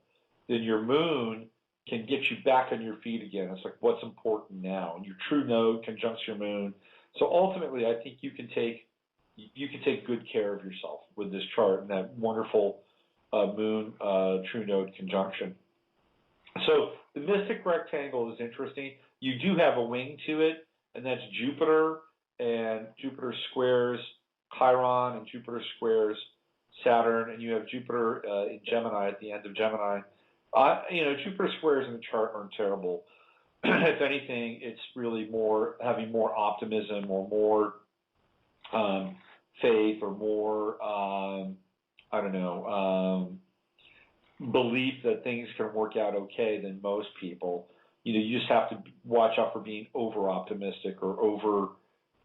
then your moon can get you back on your feet again. It's like, what's important now? And your true node conjuncts your moon. So ultimately, I think you can take good care of yourself with this chart and that wonderful moon true node conjunction. So the mystic rectangle is interesting. You do have a wing to it, and that's Jupiter, and Jupiter squares Chiron, and Jupiter squares Saturn, and you have Jupiter in Gemini at the end of Gemini. Jupiter squares in the chart aren't terrible. If anything, it's really having more optimism or more faith or more, belief that things can work out okay than most people. You just have to watch out for being over optimistic or over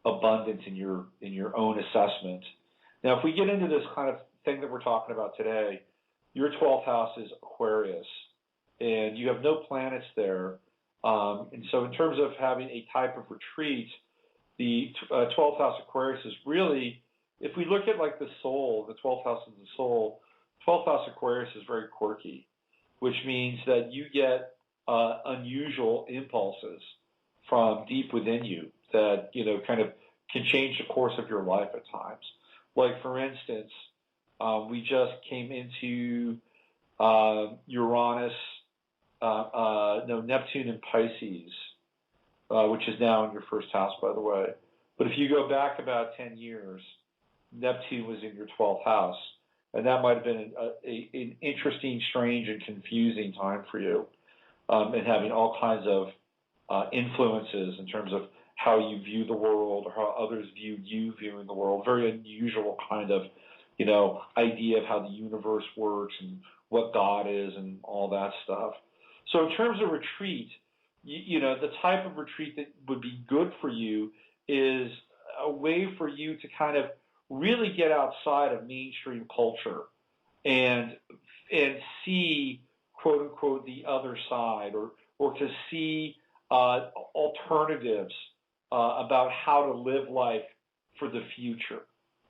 abundant in your own assessment. Now, if we get into this kind of thing that we're talking about today, your 12th house is Aquarius, and you have no planets there. And so in terms of having a type of retreat, the 12th house Aquarius is really, if we look at like the soul, the 12th house is the soul, 12th house Aquarius is very quirky, which means that you get unusual impulses from deep within you that, kind of can change the course of your life at times. Like, for instance, we just came into Neptune in Pisces, which is now in your first house, by the way. But if you go back about 10 years, Neptune was in your 12th house, and that might have been an interesting, strange, and confusing time for you, and having all kinds of influences in terms of how you view the world or how others view you viewing the world. Very unusual kind of, idea of how the universe works and what God is and all that stuff. So in terms of retreat, the type of retreat that would be good for you is a way for you to kind of really get outside of mainstream culture and see, quote unquote, the other side, or to see alternatives about how to live life for the future,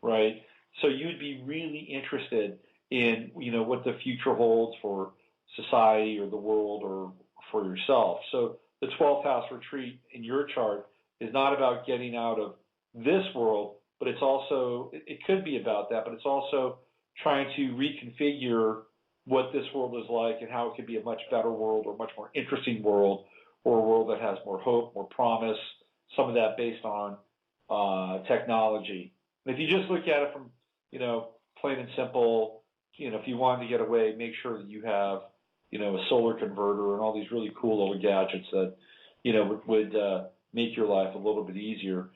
right? So you'd be really interested in, what the future holds for society or the world or for yourself. So the 12th house retreat in your chart is not about getting out of this world, but it's also, it could be about that, but it's also trying to reconfigure what this world is like and how it could be a much better world or a much more interesting world, or a world that has more hope, more promise, some of that based on technology. And if you just look at it from, plain and simple, if you wanted to get away, make sure that you have, a solar converter and all these really cool little gadgets that, would make your life a little bit easier.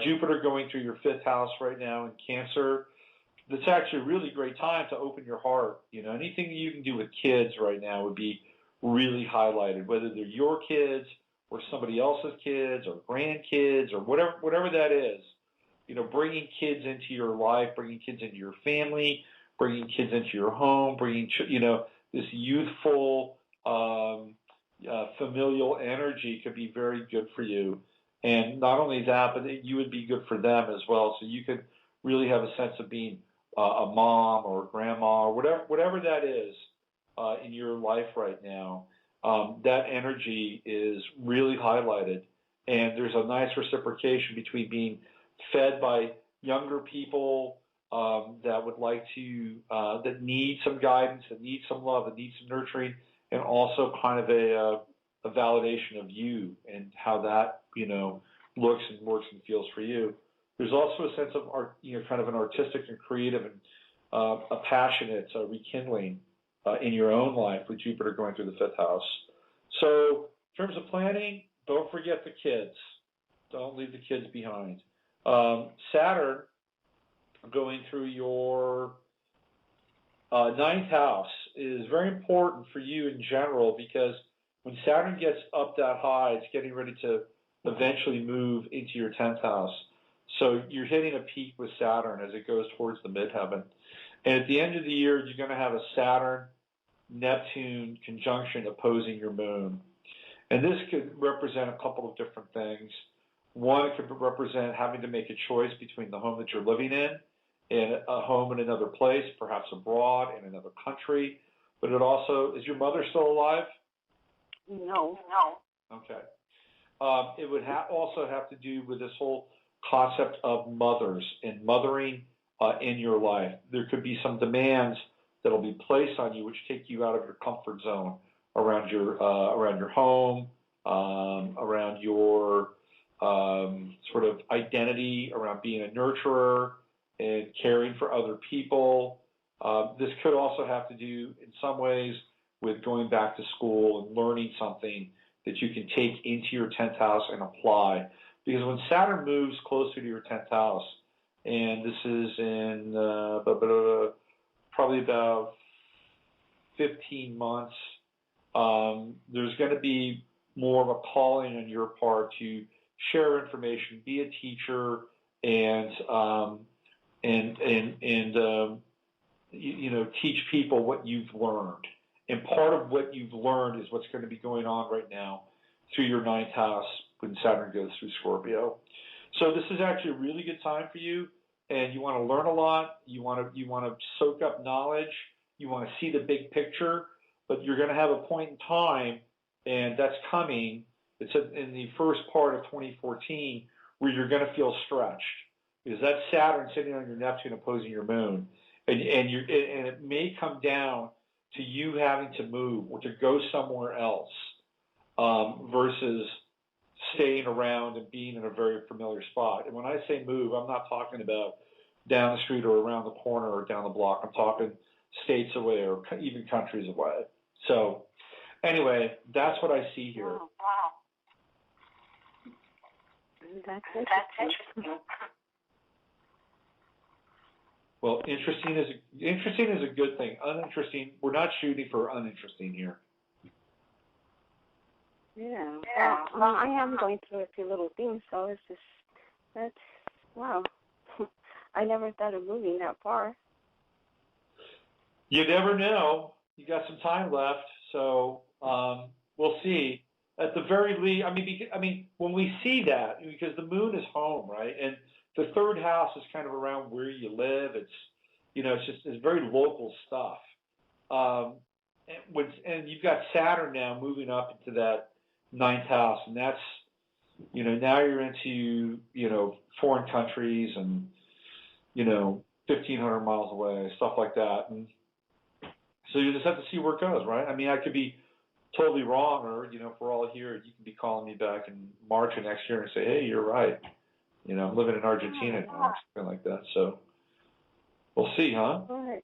Jupiter going through your 5th house right now in Cancer, that's actually a really great time to open your heart. Anything that you can do with kids right now would be really highlighted, whether they're your kids or somebody else's kids or grandkids or whatever that is. Bringing kids into your life, bringing kids into your family, bringing kids into your home, bringing, this youthful, familial energy could be very good for you. And not only that, but you would be good for them as well. So you could really have a sense of being a mom or a grandma or whatever that is in your life right now. That energy is really highlighted. And there's a nice reciprocation between being fed by younger people that would like to, that need some guidance, that need some love, that need some nurturing, and also kind of a validation of you and how that, looks and works and feels for you. There's also a sense of art, kind of an artistic and creative and a passionate rekindling in your own life with Jupiter going through the 5th house. So in terms of planning, don't forget the kids. Don't leave the kids behind. Saturn going through your 9th house is very important for you in general, because when Saturn gets up that high, it's getting ready to eventually move into your 10th house. So you're hitting a peak with Saturn as it goes towards the midheaven. And at the end of the year, you're going to have a Saturn-Neptune conjunction opposing your moon. And this could represent a couple of different things. One, it could represent having to make a choice between the home that you're living in and a home in another place, perhaps abroad, in another country. But it also, is your mother still alive? No. Okay. It would also have to do with this whole concept of mothers and mothering in your life. There could be some demands that will be placed on you which take you out of your comfort zone around your home, around your sort of identity, around being a nurturer and caring for other people. This could also have to do, in some ways, with going back to school and learning something that you can take into your 10th house and apply. Because when Saturn moves closer to your 10th house, and this is in probably about 15 months, there's going to be more of a calling on your part to share information, be a teacher, and teach people what you've learned. And part of what you've learned is what's going to be going on right now through your 9th house when Saturn goes through Scorpio. So this is actually a really good time for you, and you want to learn a lot. You want to soak up knowledge. You want to see the big picture, but you're going to have a point in time, and that's coming. It's in the first part of 2014 where you're going to feel stretched because that's Saturn sitting on your Neptune opposing your Moon, and it may come down to you having to move or to go somewhere else versus staying around and being in a very familiar spot. And when I say move, I'm not talking about down the street or around the corner or down the block. I'm talking states away or even countries away. So anyway, that's what I see here. Wow. That's interesting. Well, interesting is a good thing. Uninteresting, we're not shooting for uninteresting here. Yeah. Well, I am going through a few little things, so it's just, that's, wow. I never thought of moving that far. You never know. You got some time left, so we'll see. At the very least, I mean, when we see that, because the Moon is home, right, and the 3rd house is kind of around where you live. It's, it's very local stuff. And you've got Saturn now moving up into that 9th house, and that's, now you're into, foreign countries and, 1,500 miles away, stuff like that. And so you just have to see where it goes, right? I mean, I could be totally wrong, or, if we're all here, you can be calling me back in March of next year and say, hey, you're right. I'm living in Argentina now, something like that. So we'll see, huh? Right.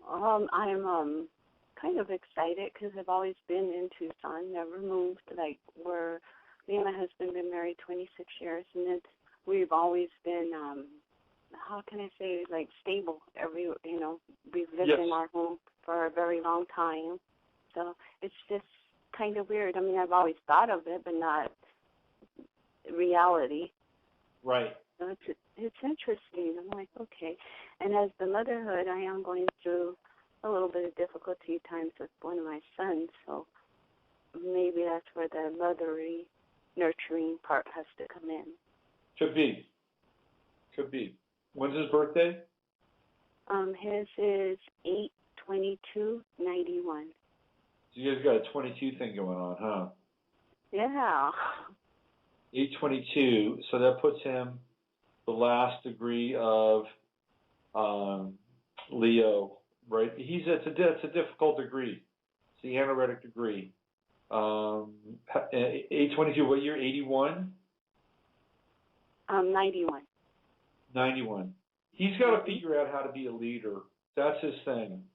I'm kind of excited because I've always been in Tucson, never moved. Like, me and my husband been married 26 years, and we've always been, how can I say, like, stable. We've lived in our home for a very long time. So it's just kind of weird. I mean, I've always thought of it, but not reality. Right. So it's interesting. I'm like, okay. And as the motherhood, I am going through a little bit of difficulty times with one of my sons. So maybe that's where the mothery, nurturing part has to come in. Could be. When's his birthday? His is 8/22/91. So you guys got a 22 thing going on, huh? Yeah. 8/22. So that puts him the last degree of Leo, right? It's a difficult degree. It's the anaretic degree. 8/22. What year? 81. 91. 91. He's got to figure out how to be a leader. That's his thing.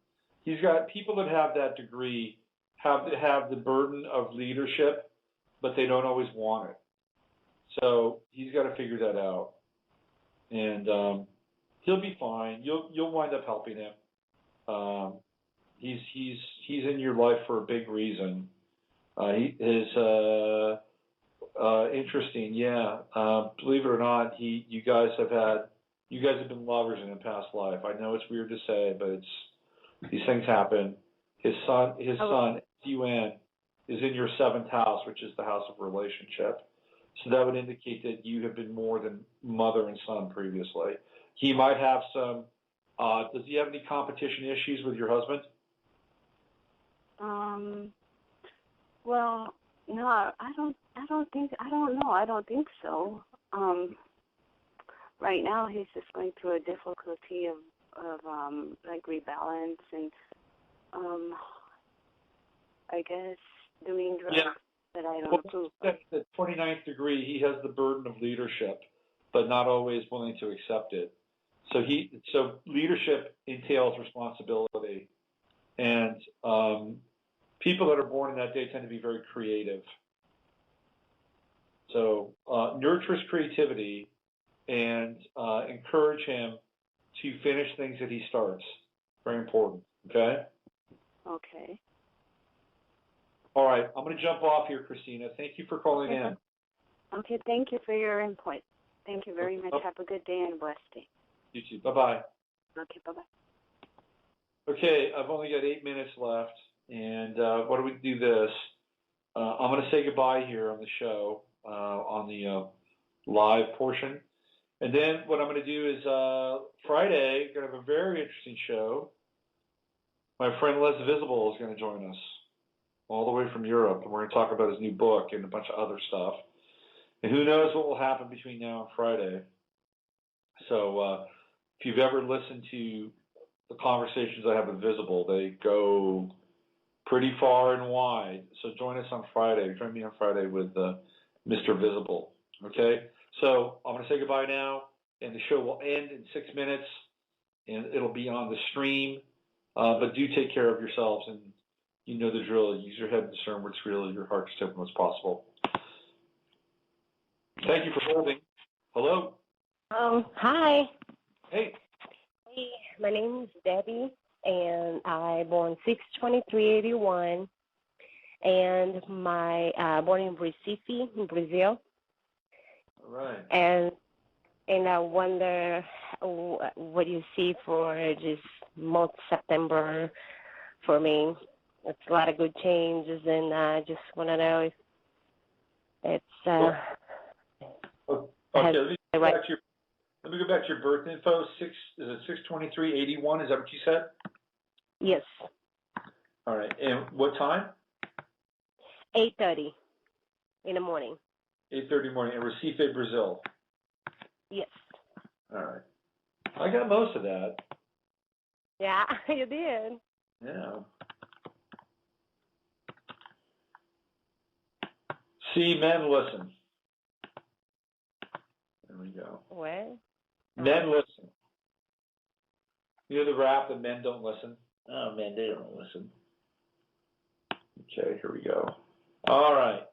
He's got people that have that degree have the burden of leadership, but they don't always want it. So he's got to figure that out, and he'll be fine. You'll wind up helping him. He's in your life for a big reason. Interesting, yeah. Believe it or not, you guys have been lovers in a past life. I know it's weird to say, but these things happen. His son, Sun, is in your 7th house, which is the house of relationship. So that would indicate that you have been more than mother and son previously. He might have some. Does he have any competition issues with your husband? Well, no, I don't know. I don't think so. Right now he's just going through a difficulty of like rebalance and I guess doing drugs that I don't approve of. At the 29th degree, he has the burden of leadership, but not always willing to accept it. So leadership entails responsibility, and people that are born in that day tend to be very creative. So nurture his creativity and encourage him to finish things that he starts. Very important. Okay. Okay. All right, I'm going to jump off here, Christina. Thank you for calling in. Okay, thank you for your input. Thank you very much. Have a good day and a blessed day. You too. Bye-bye. Okay, bye-bye. Okay, I've only got 8 minutes left, and why don't we do this? I'm going to say goodbye here on the show, on the live portion. And then what I'm going to do is Friday, we're going to have a very interesting show. My friend Les Visible is going to join us all the way from Europe, and we're going to talk about his new book and a bunch of other stuff. And who knows what will happen between now and Friday. So if you've ever listened to the conversations I have with Visible, they go pretty far and wide. So join us on Friday. Join me on Friday with Mr. Visible. Okay? So I'm going to say goodbye now, and the show will end in 6 minutes, and it'll be on the stream. But do take care of yourselves, and you know the drill. Use your head to discern what's real, your heart to open what's possible. Thank you for holding. Hello? Hi. Hey. Hey, my name is Debbie, and I born 6/23/81, and my born in Recife, in Brazil. All right. And I wonder what you see for this month, September, for me. It's a lot of good changes, and I just want to know if it's okay, let me go back to your birth info. Is it 6/23/81? Is that what you said? Yes. All right. And what time? 8:30 in the morning. 8:30 morning in Recife, Brazil. Yes. All right. I got most of that. Yeah, you did. Yeah. See, men listen. There we go. What? Men listen. You know the rap that men don't listen? Oh, men, they don't listen. Okay, here we go. All right.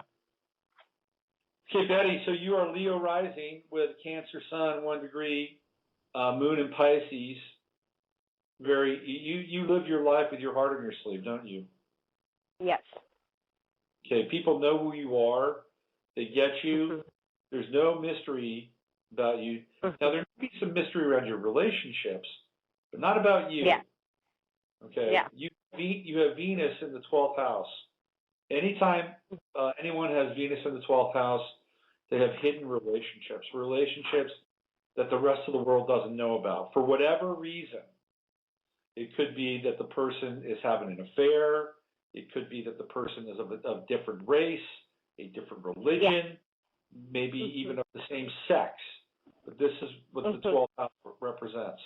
Okay, Betty, so you are Leo rising with Cancer Sun, 1 degree, Moon in Pisces. You live your life with your heart on your sleeve, don't you? Yes. Okay, people know who you are. They get you. Mm-hmm. There's no mystery about you. Mm-hmm. Now, there may be some mystery around your relationships, but not about you. Yeah. Okay? Yeah. You have Venus in the 12th house. Anytime anyone has Venus in the 12th house, they have hidden relationships that the rest of the world doesn't know about. For whatever reason, it could be that the person is having an affair. It could be that the person is of different race, a different religion, maybe even of the same sex. But this is what the 12th house represents.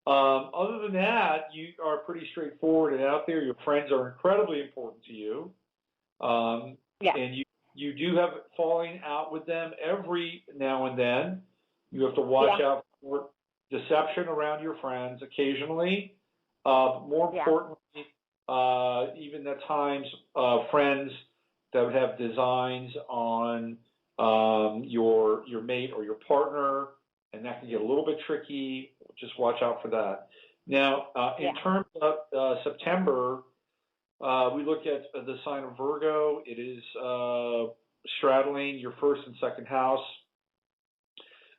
Other than that, you are pretty straightforward and out there. Your friends are incredibly important to you. And you do have falling out with them every now and then. You have to watch out for deception around your friends occasionally. More importantly, even at times, friends that would have designs on your mate or your partner, and that can get a little bit tricky. Just watch out for that. Now, in terms of September, we look at the sign of Virgo. It is straddling your first and second house.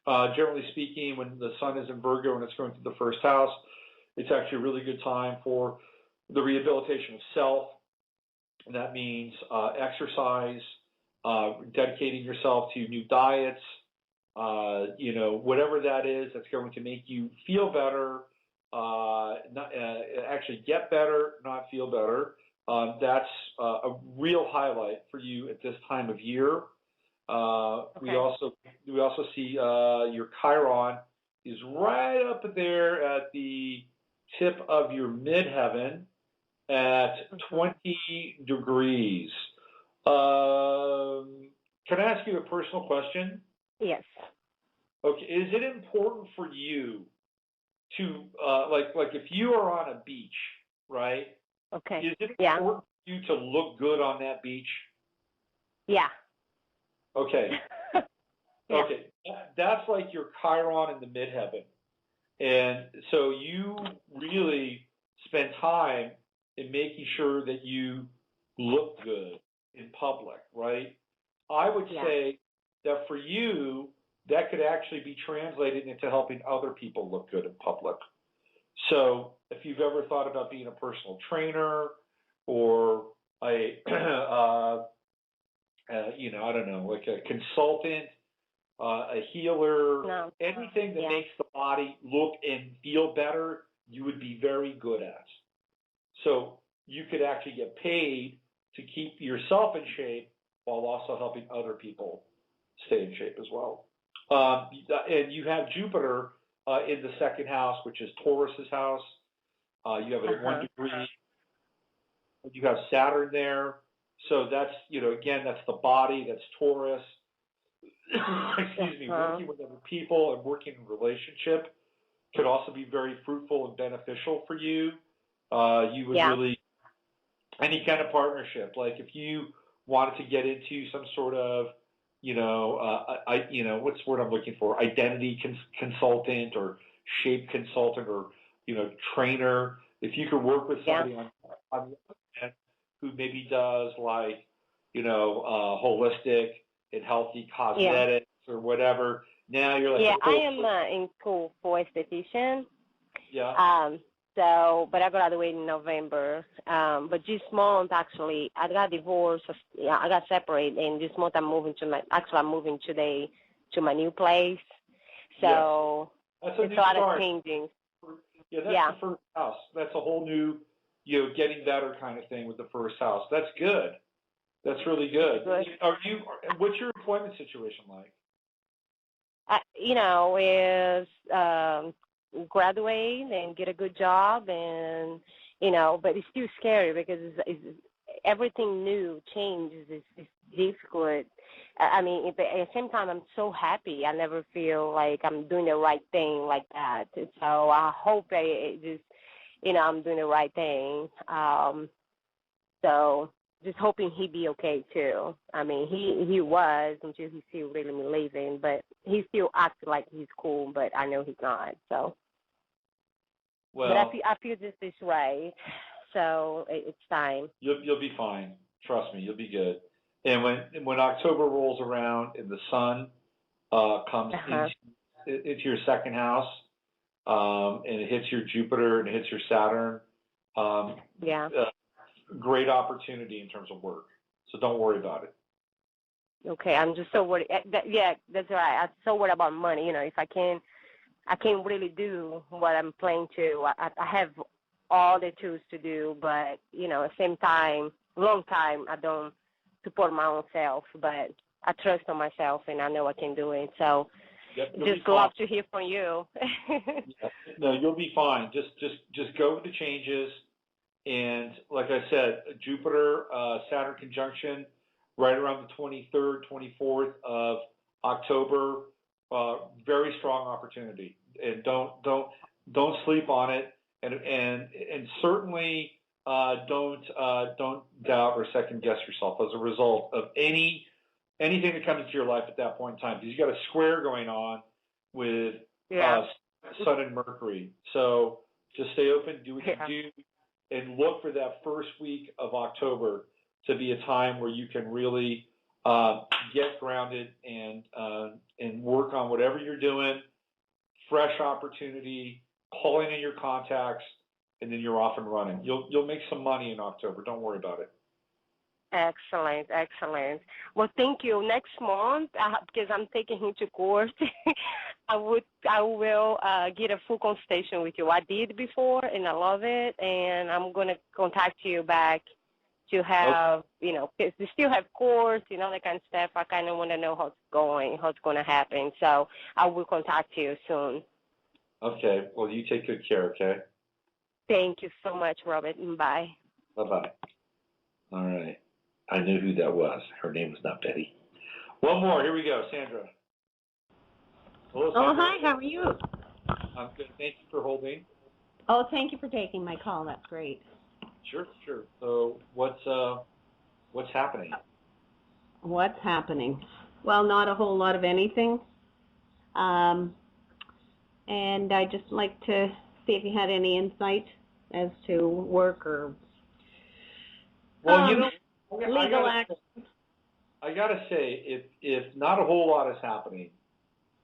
Generally speaking, when the sun is in Virgo and it's going through the first house, it's actually a really good time for the rehabilitation of self. And that means exercise, dedicating yourself to new diets, whatever that is that's going to make you feel better, actually get better, not feel better. That's a real highlight for you at this time of year. Okay. We also see your Chiron is right up there at the tip of your midheaven at 20 degrees. Can I ask you a personal question? Yes. Okay. Is it important for you to like if you are on a beach, right? Okay. Is it Yeah. important for you to look good on that beach? Yeah. Okay. Yeah. Okay. That's like your Chiron in the midheaven. And so you really spend time in making sure that you look good in public, right? I would say that for you, that could actually be translated into helping other people look good in public. So if you've ever thought about being a personal trainer or a, I don't know, like a consultant, a healer, anything that makes the body look and feel better, you would be very good at. So you could actually get paid to keep yourself in shape while also helping other people stay in shape as well. And you have Jupiter in the second house, which is Taurus's house. You have it at 1 degree. You have Saturn there. So that's, again, that's the body, that's Taurus. Excuse me, working with other people and working in a relationship could also be very fruitful and beneficial for you. You would really, any kind of partnership, like if you wanted to get into some sort of, what's the word I'm looking for? Identity consultant or shape consultant or, trainer. If you could work with somebody on the other end who maybe does like, holistic and healthy cosmetics or whatever. Now you're like, I am in school for esthetician. Yeah. So, but I graduated in November. But this month, actually, I got divorced. I got separated, and this month I'm moving I'm moving today to my new place. So, that's a it's new a lot start. of changing. That's the first house. That's a whole new, getting better kind of thing with the first house. That's good. That's really good. What's your employment situation like? Is graduate and get a good job, and but it's still scary because it's everything new changes. It's difficult. I mean, at the same time, I'm so happy. I never feel like I'm doing the right thing like that. So I hope I'm doing the right thing. So just hoping he'd be okay too. I mean, he was until he still really me leaving, but he still acts like he's cool, but I know he's not. So, but I feel this is right. So it's time. You'll be fine. Trust me, you'll be good. And when October rolls around and the sun comes into your second house, and it hits your Jupiter and it hits your Saturn, great opportunity in terms of work. So don't worry about it. Okay, I'm just so worried. That's right. I'm so worried about money. If I can't really do what I'm planning to. I have all the tools to do, but at the same time, long time, I don't support my own self. But I trust on myself, and I know I can do it. So, just love to hear from you. No, you'll be fine. Just go with the changes. And like I said, Jupiter, Saturn conjunction, right around the 23rd, 24th of October, very strong opportunity. And don't sleep on it. And certainly don't doubt or second guess yourself as a result of anything that comes into your life at that point in time. Because you got a square going on with Sun and Mercury. So just stay open, do what you do. And look for that first week of October to be a time where you can really get grounded and work on whatever you're doing. Fresh opportunity, calling in your contacts, and then you're off and running. You'll make some money in October. Don't worry about it. Excellent. Well, thank you. Next month, because I'm taking him to court, I will get a full consultation with you. I did before, and I love it, and I'm going to contact you back to have, you know, kids. We still have course, you know, that kind of stuff. I kind of want to know how's going to happen. So I will contact you soon. Okay. Well, you take good care, okay? Thank you so much, Robert. Bye. Bye-bye. All right. I knew who that was. Her name was not Betty. One more. Here we go. Sandra. Hello, Sandra. Oh, hi. How are you? I'm good. Thank you for holding. Oh, thank you for taking my call. That's great. Sure. So what's happening? What's happening? Well, not a whole lot of anything. And I'd just like to see if you had any insight as to work or legal action. I gotta say, if not a whole lot is happening,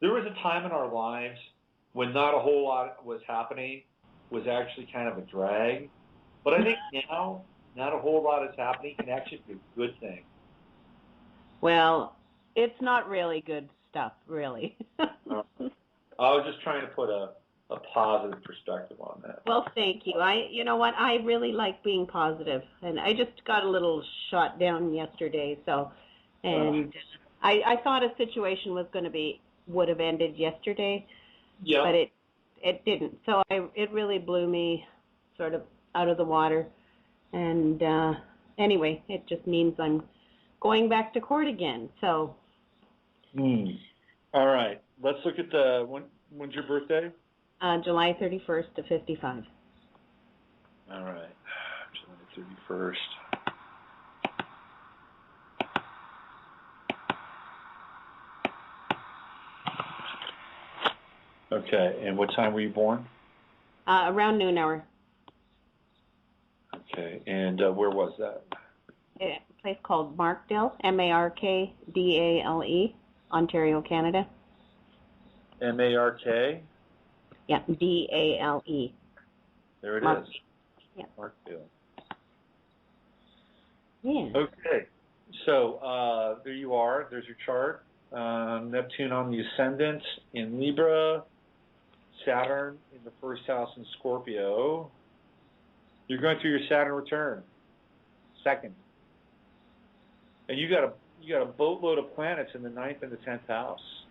there was a time in our lives when not a whole lot was happening was actually kind of a drag. But I think now, not a whole lot is happening can actually be a good thing. Well, it's not really good stuff, really. I was just trying to put a positive perspective on that. Well, thank you. You know what? I really like being positive, and I just got a little shot down yesterday. So, and I thought a situation would have ended yesterday, but it didn't. So it really blew me sort of out of the water. And anyway, it just means I'm going back to court again. So. All right. Let's look at when's your birthday? July 31st to 55. All right. July 31st. Okay. And what time were you born? Around noon hour. Okay. And where was that? A place called Markdale, Markdale, Ontario, Canada. MARK? Yeah, DALE. There it is. Yeah. Markdale. Yeah. Okay. So there you are. There's your chart. Neptune on the ascendant in Libra. Saturn in the first house in Scorpio. You're going through your Saturn return. Second. And you got a boatload of planets in the 9th and the 10th house.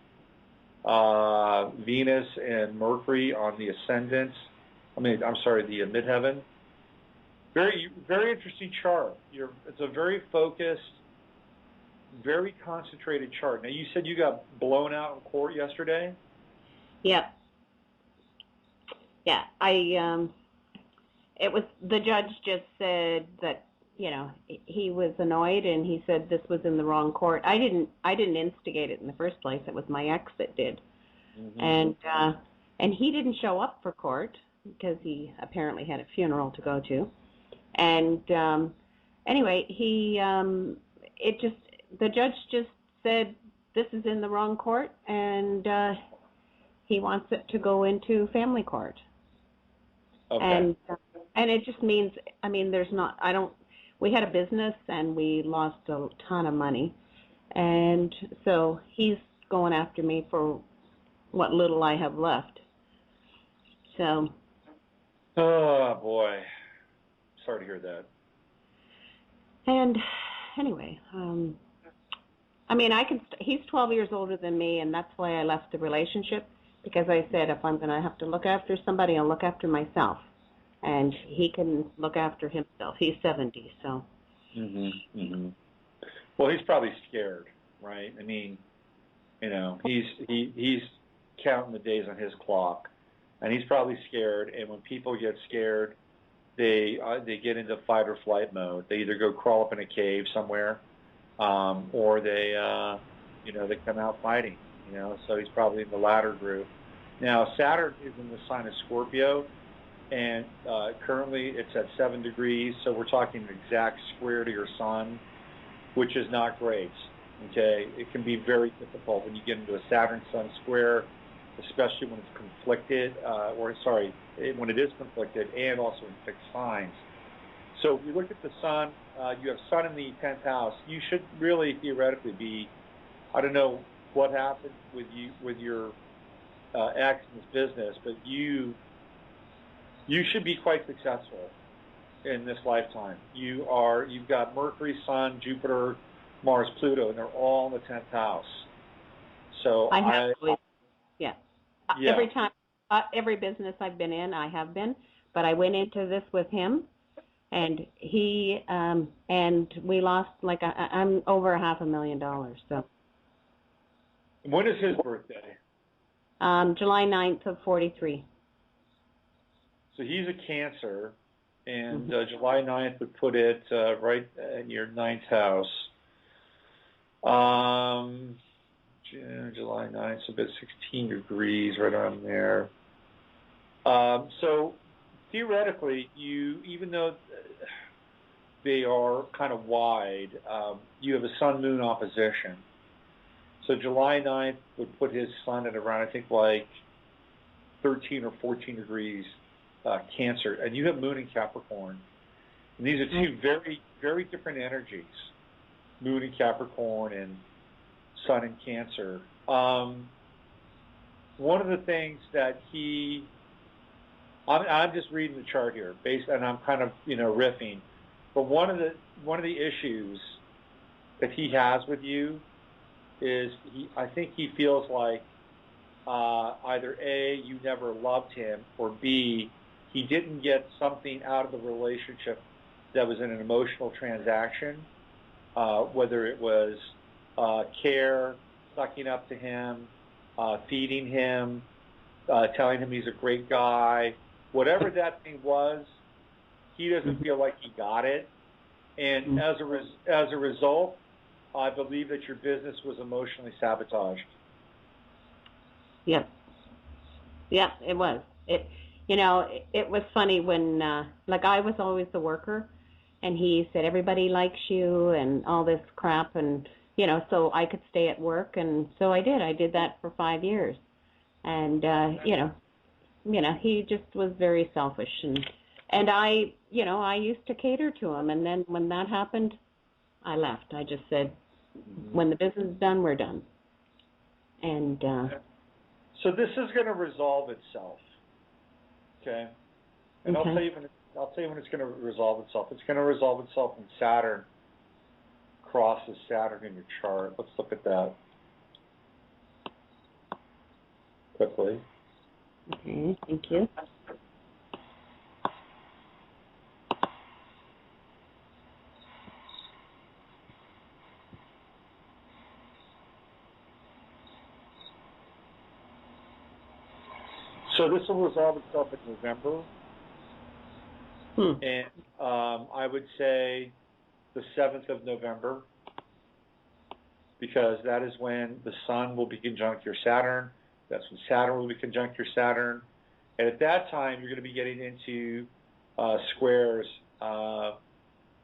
Venus and Mercury on the ascendant. The midheaven. Very, very interesting chart. It's a very focused, very concentrated chart. Now, you said you got blown out in court yesterday? Yeah. Yeah. It was, the judge just said that, you know, he was annoyed and he said this was in the wrong court. I didn't instigate it in the first place. It was my ex that did. Mm-hmm. And he didn't show up for court because he apparently had a funeral to go to. And anyway, the judge just said this is in the wrong court and he wants it to go into family court. Okay. And it just means, I mean, we had a business and we lost a ton of money. And so he's going after me for what little I have left. So. Oh, boy. Sorry to hear that. And anyway, I mean, he's 12 years older than me, and that's why I left the relationship, because I said if I'm going to have to look after somebody, I'll look after myself. And he can look after himself. He's 70, so. Well, he's probably scared, right? I mean, you know, he's counting the days on his clock, and he's probably scared. And when people get scared, they get into fight or flight mode. They either go crawl up in a cave somewhere, or they come out fighting. You know, so he's probably in the latter group. Now, Saturn is in the sign of Scorpio. And currently it's at 7 degrees, so we're talking an exact square to your sun, which is not great, okay? It can be very difficult when you get into a Saturn-Sun square, especially when it's conflicted, when it is conflicted, and also in fixed signs. So if you look at the sun, you have sun in the 10th house. You should really theoretically be, I don't know what happened with your ex in this business, but you should be quite successful in this lifetime. You've got Mercury, Sun, Jupiter, Mars, Pluto, and they're all in the 10th house. So yeah. Yeah. Every time, every business I've been in, I have been, but I went into this with him, and he and we lost I'm over $500,000. So. When is his birthday? July 9th of 43. So he's a Cancer, and July 9th would put it right in your 9th house. June, July 9th, so about 16 degrees right around there. So theoretically, even though they are kind of wide, you have a Sun-Moon opposition. So July 9th would put his Sun at around, I think, like 13 or 14 degrees Cancer. And you have Moon in Capricorn. And these are two very, very different energies, Moon in Capricorn and Sun in Cancer. One of the things that I'm just reading the chart here, and I'm kind of riffing, but one of the issues that he has with you is I think he feels like either A, you never loved him, or B, he didn't get something out of the relationship that was in an emotional transaction, whether it was care, sucking up to him, feeding him, telling him he's a great guy. Whatever that thing was, he doesn't feel like he got it. And as a result, I believe that your business was emotionally sabotaged. Yeah. Yeah, it was. It was funny when, I was always the worker, and he said, everybody likes you and all this crap, and, so I could stay at work, and so I did. I did that for 5 years. And, he just was very selfish, and I used to cater to him, and then when that happened, I left. I just said, when the business is done, we're done. And so this is going to resolve itself, okay? And okay. I'll tell you when it's going to resolve itself. It's going to resolve itself when Saturn crosses Saturn in your chart. Let's look at that quickly. Okay, thank you. So this will resolve itself in November. And I would say the 7th of November, because that is when the Sun will be conjunct your Saturn. That's when Saturn will be conjunct your Saturn. And at that time, you're going to be getting into squares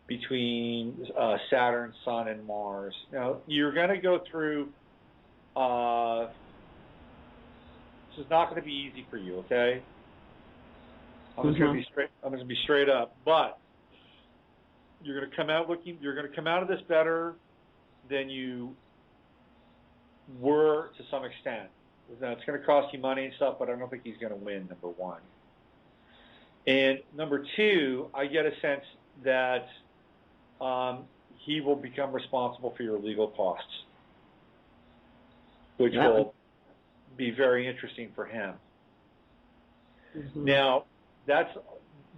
between Saturn, Sun, and Mars. Now, you're going to go through... this is not going to be easy for you, okay? I'm just going to be straight up, but you're going to come out of this better than you were to some extent. Now, it's going to cost you money and stuff, but I don't think he's going to win, number one. And number two, I get a sense that he will become responsible for your legal costs, which will be very interesting for him. Now,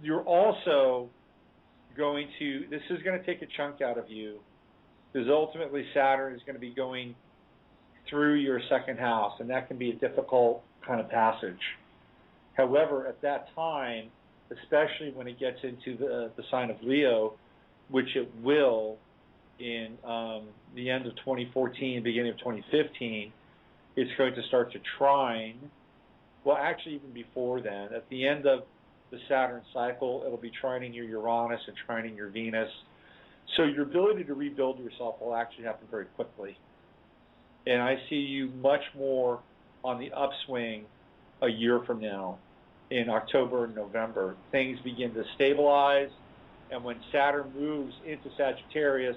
you're also going to, this is going to take a chunk out of you, because ultimately Saturn is going to be going through your second house, and that can be a difficult kind of passage. However, at that time, especially when it gets into the sign of Leo, which it will in the end of 2014, beginning of 2015, it's going to start to trine. Well, actually, even before then, at the end of the Saturn cycle, it'll be trining your Uranus and trining your Venus. So your ability to rebuild yourself will actually happen very quickly. And I see you much more on the upswing a year from now, in October and November. Things begin to stabilize, and when Saturn moves into Sagittarius,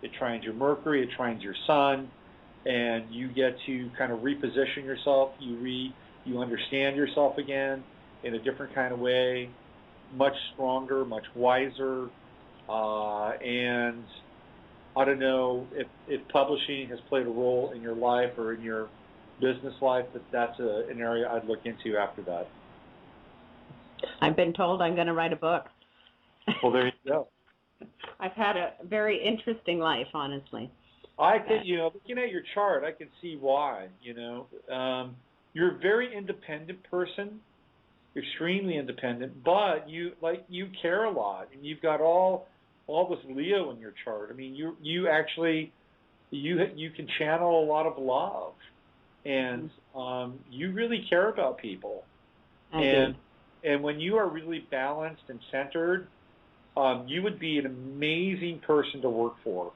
it trines your Mercury, it trines your Sun, and you get to kind of reposition yourself. You understand yourself again in a different kind of way, much stronger, much wiser, and I don't know if publishing has played a role in your life or in your business life, but that's an area I'd look into after that. I've been told I'm going to write a book. Well, there you go. I've had a very interesting life, honestly. I can, looking at your chart, I can see why. You're a very independent person, extremely independent, but you care a lot, and you've got all this Leo in your chart. I mean, you actually can channel a lot of love, and you really care about people. And when you are really balanced and centered, you would be an amazing person to work for.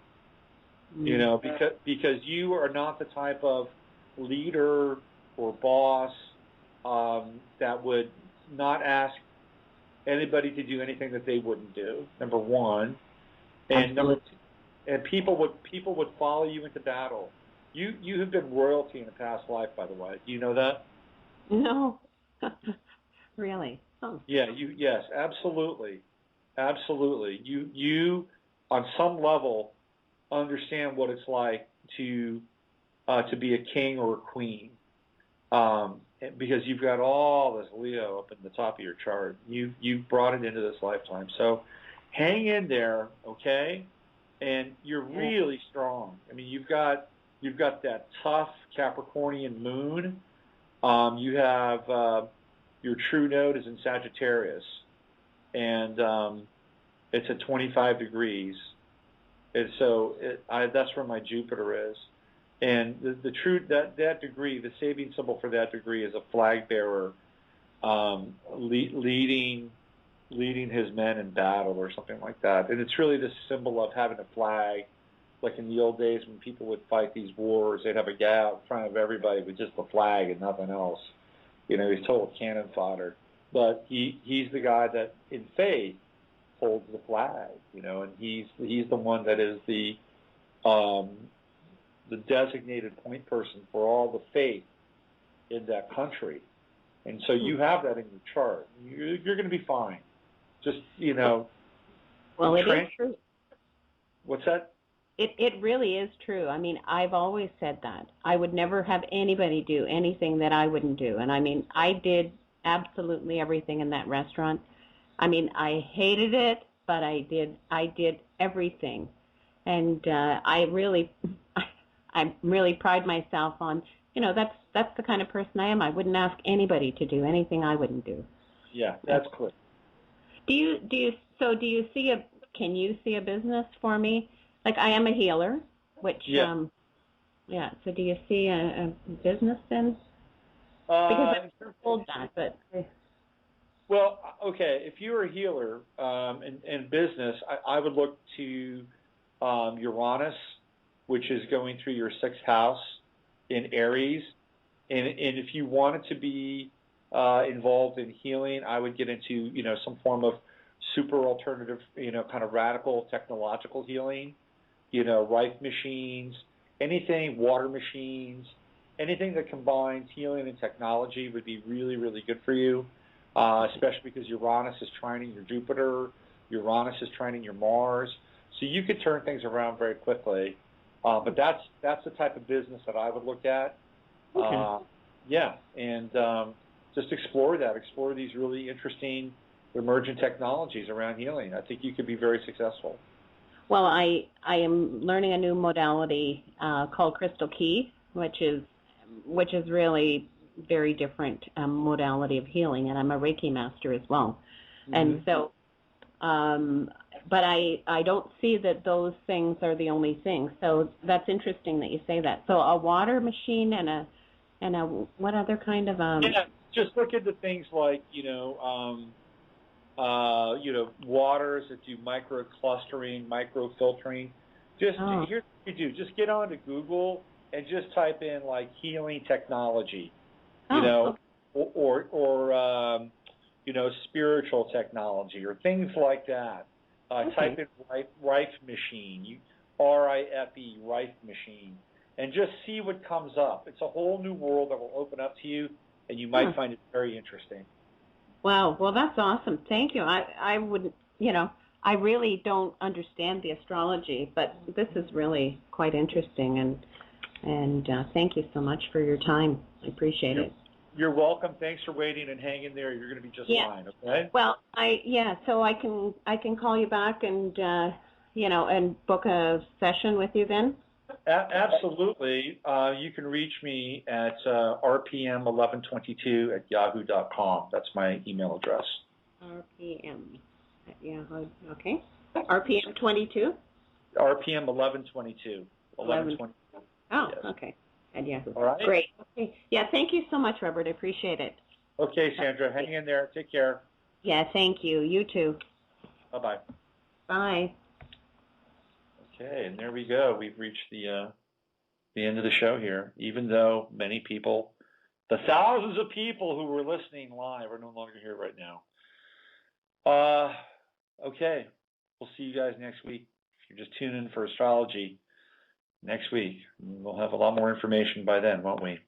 Because you are not the type of leader or boss that would not ask anybody to do anything that they wouldn't do. Number one, and number two, and people would follow you into battle. You have been royalty in a past life, by the way. Do you know that? No. Really? Oh. Yeah. Yes. Absolutely. Absolutely. You on some level understand what it's like to be a king or a queen, because you've got all this Leo up in the top of your chart. You've brought it into this lifetime. So hang in there, okay? And you're really strong. I mean, you've got that tough Capricornian moon. You have your true node is in Sagittarius, and it's at 25 degrees. And so that's where my Jupiter is. And the true that degree, the saving symbol for that degree is a flag bearer leading his men in battle or something like that. And it's really this symbol of having a flag, like in the old days when people would fight these wars, they'd have a guy out in front of everybody with just the flag and nothing else. He's total cannon fodder. But he's the guy that in faith holds the flag, and he's the one that is the designated point person for all the faith in that country. And so you have that in your chart. You're going to be fine. Just, Well, it is true. What's that? It really is true. I mean, I've always said that. I would never have anybody do anything that I wouldn't do. And I mean, I did absolutely everything in that restaurant. I mean, I hated it, but I did everything. And I really pride myself on, that's the kind of person I am. I wouldn't ask anybody to do anything I wouldn't do. Yeah, that's clear. Can you see a business for me? Like, I am a healer, which, so do you see a business then? Because I'm told that, but... Well, okay, if you're a healer in business, I would look to Uranus, which is going through your 6th house in Aries. And if you wanted to be involved in healing, I would get into, some form of super alternative, kind of radical technological healing, Rife machines, anything, water machines, anything that combines healing and technology would be really, really good for you, especially because Uranus is trining your Jupiter, Uranus is trining your Mars. So you could turn things around very quickly. But that's the type of business that I would look at. Okay. And just explore that. Explore these really interesting emergent technologies around healing. I think you could be very successful. Well, I am learning a new modality called Crystal Key, which is really very different modality of healing, and I'm a Reiki master as well. Mm-hmm. And so, but I don't see that those things are the only things. So that's interesting that you say that. So a water machine and a what other kind of just look into things like waters that do micro-clustering, micro-filtering. Here's what you do. Just get onto Google and just type in, like, healing technology, or spiritual technology or things like that. Type in Rife machine, R-I-F-E, Rife machine, and just see what comes up. It's a whole new world that will open up to you, and you might find it very interesting. Wow. Well, that's awesome. Thank you. I wouldn't, I really don't understand the astrology, but this is really quite interesting, and thank you so much for your time. I appreciate it. You're welcome. Thanks for waiting and hanging there. You're going to be just fine. Okay. Well, so I can call you back and and book a session with you then. Absolutely. You can reach me at rpm1122@yahoo.com. That's my email address. RPM at Yahoo. Okay. RPM 22. RPM 1122. 1122. Oh, yes. Okay. At Yahoo. All right. Great. Okay. Yeah. Thank you so much, Robert. I appreciate it. Okay, Sandra. Hang in there. Take care. Yeah. Thank you. You too. Bye-bye. Bye. Okay, and there we go. We've reached the end of the show here. Even though many people, the thousands of people who were listening live, are no longer here right now. Okay, we'll see you guys next week. If you're just tuning in for astrology, next week we'll have a lot more information by then, won't we?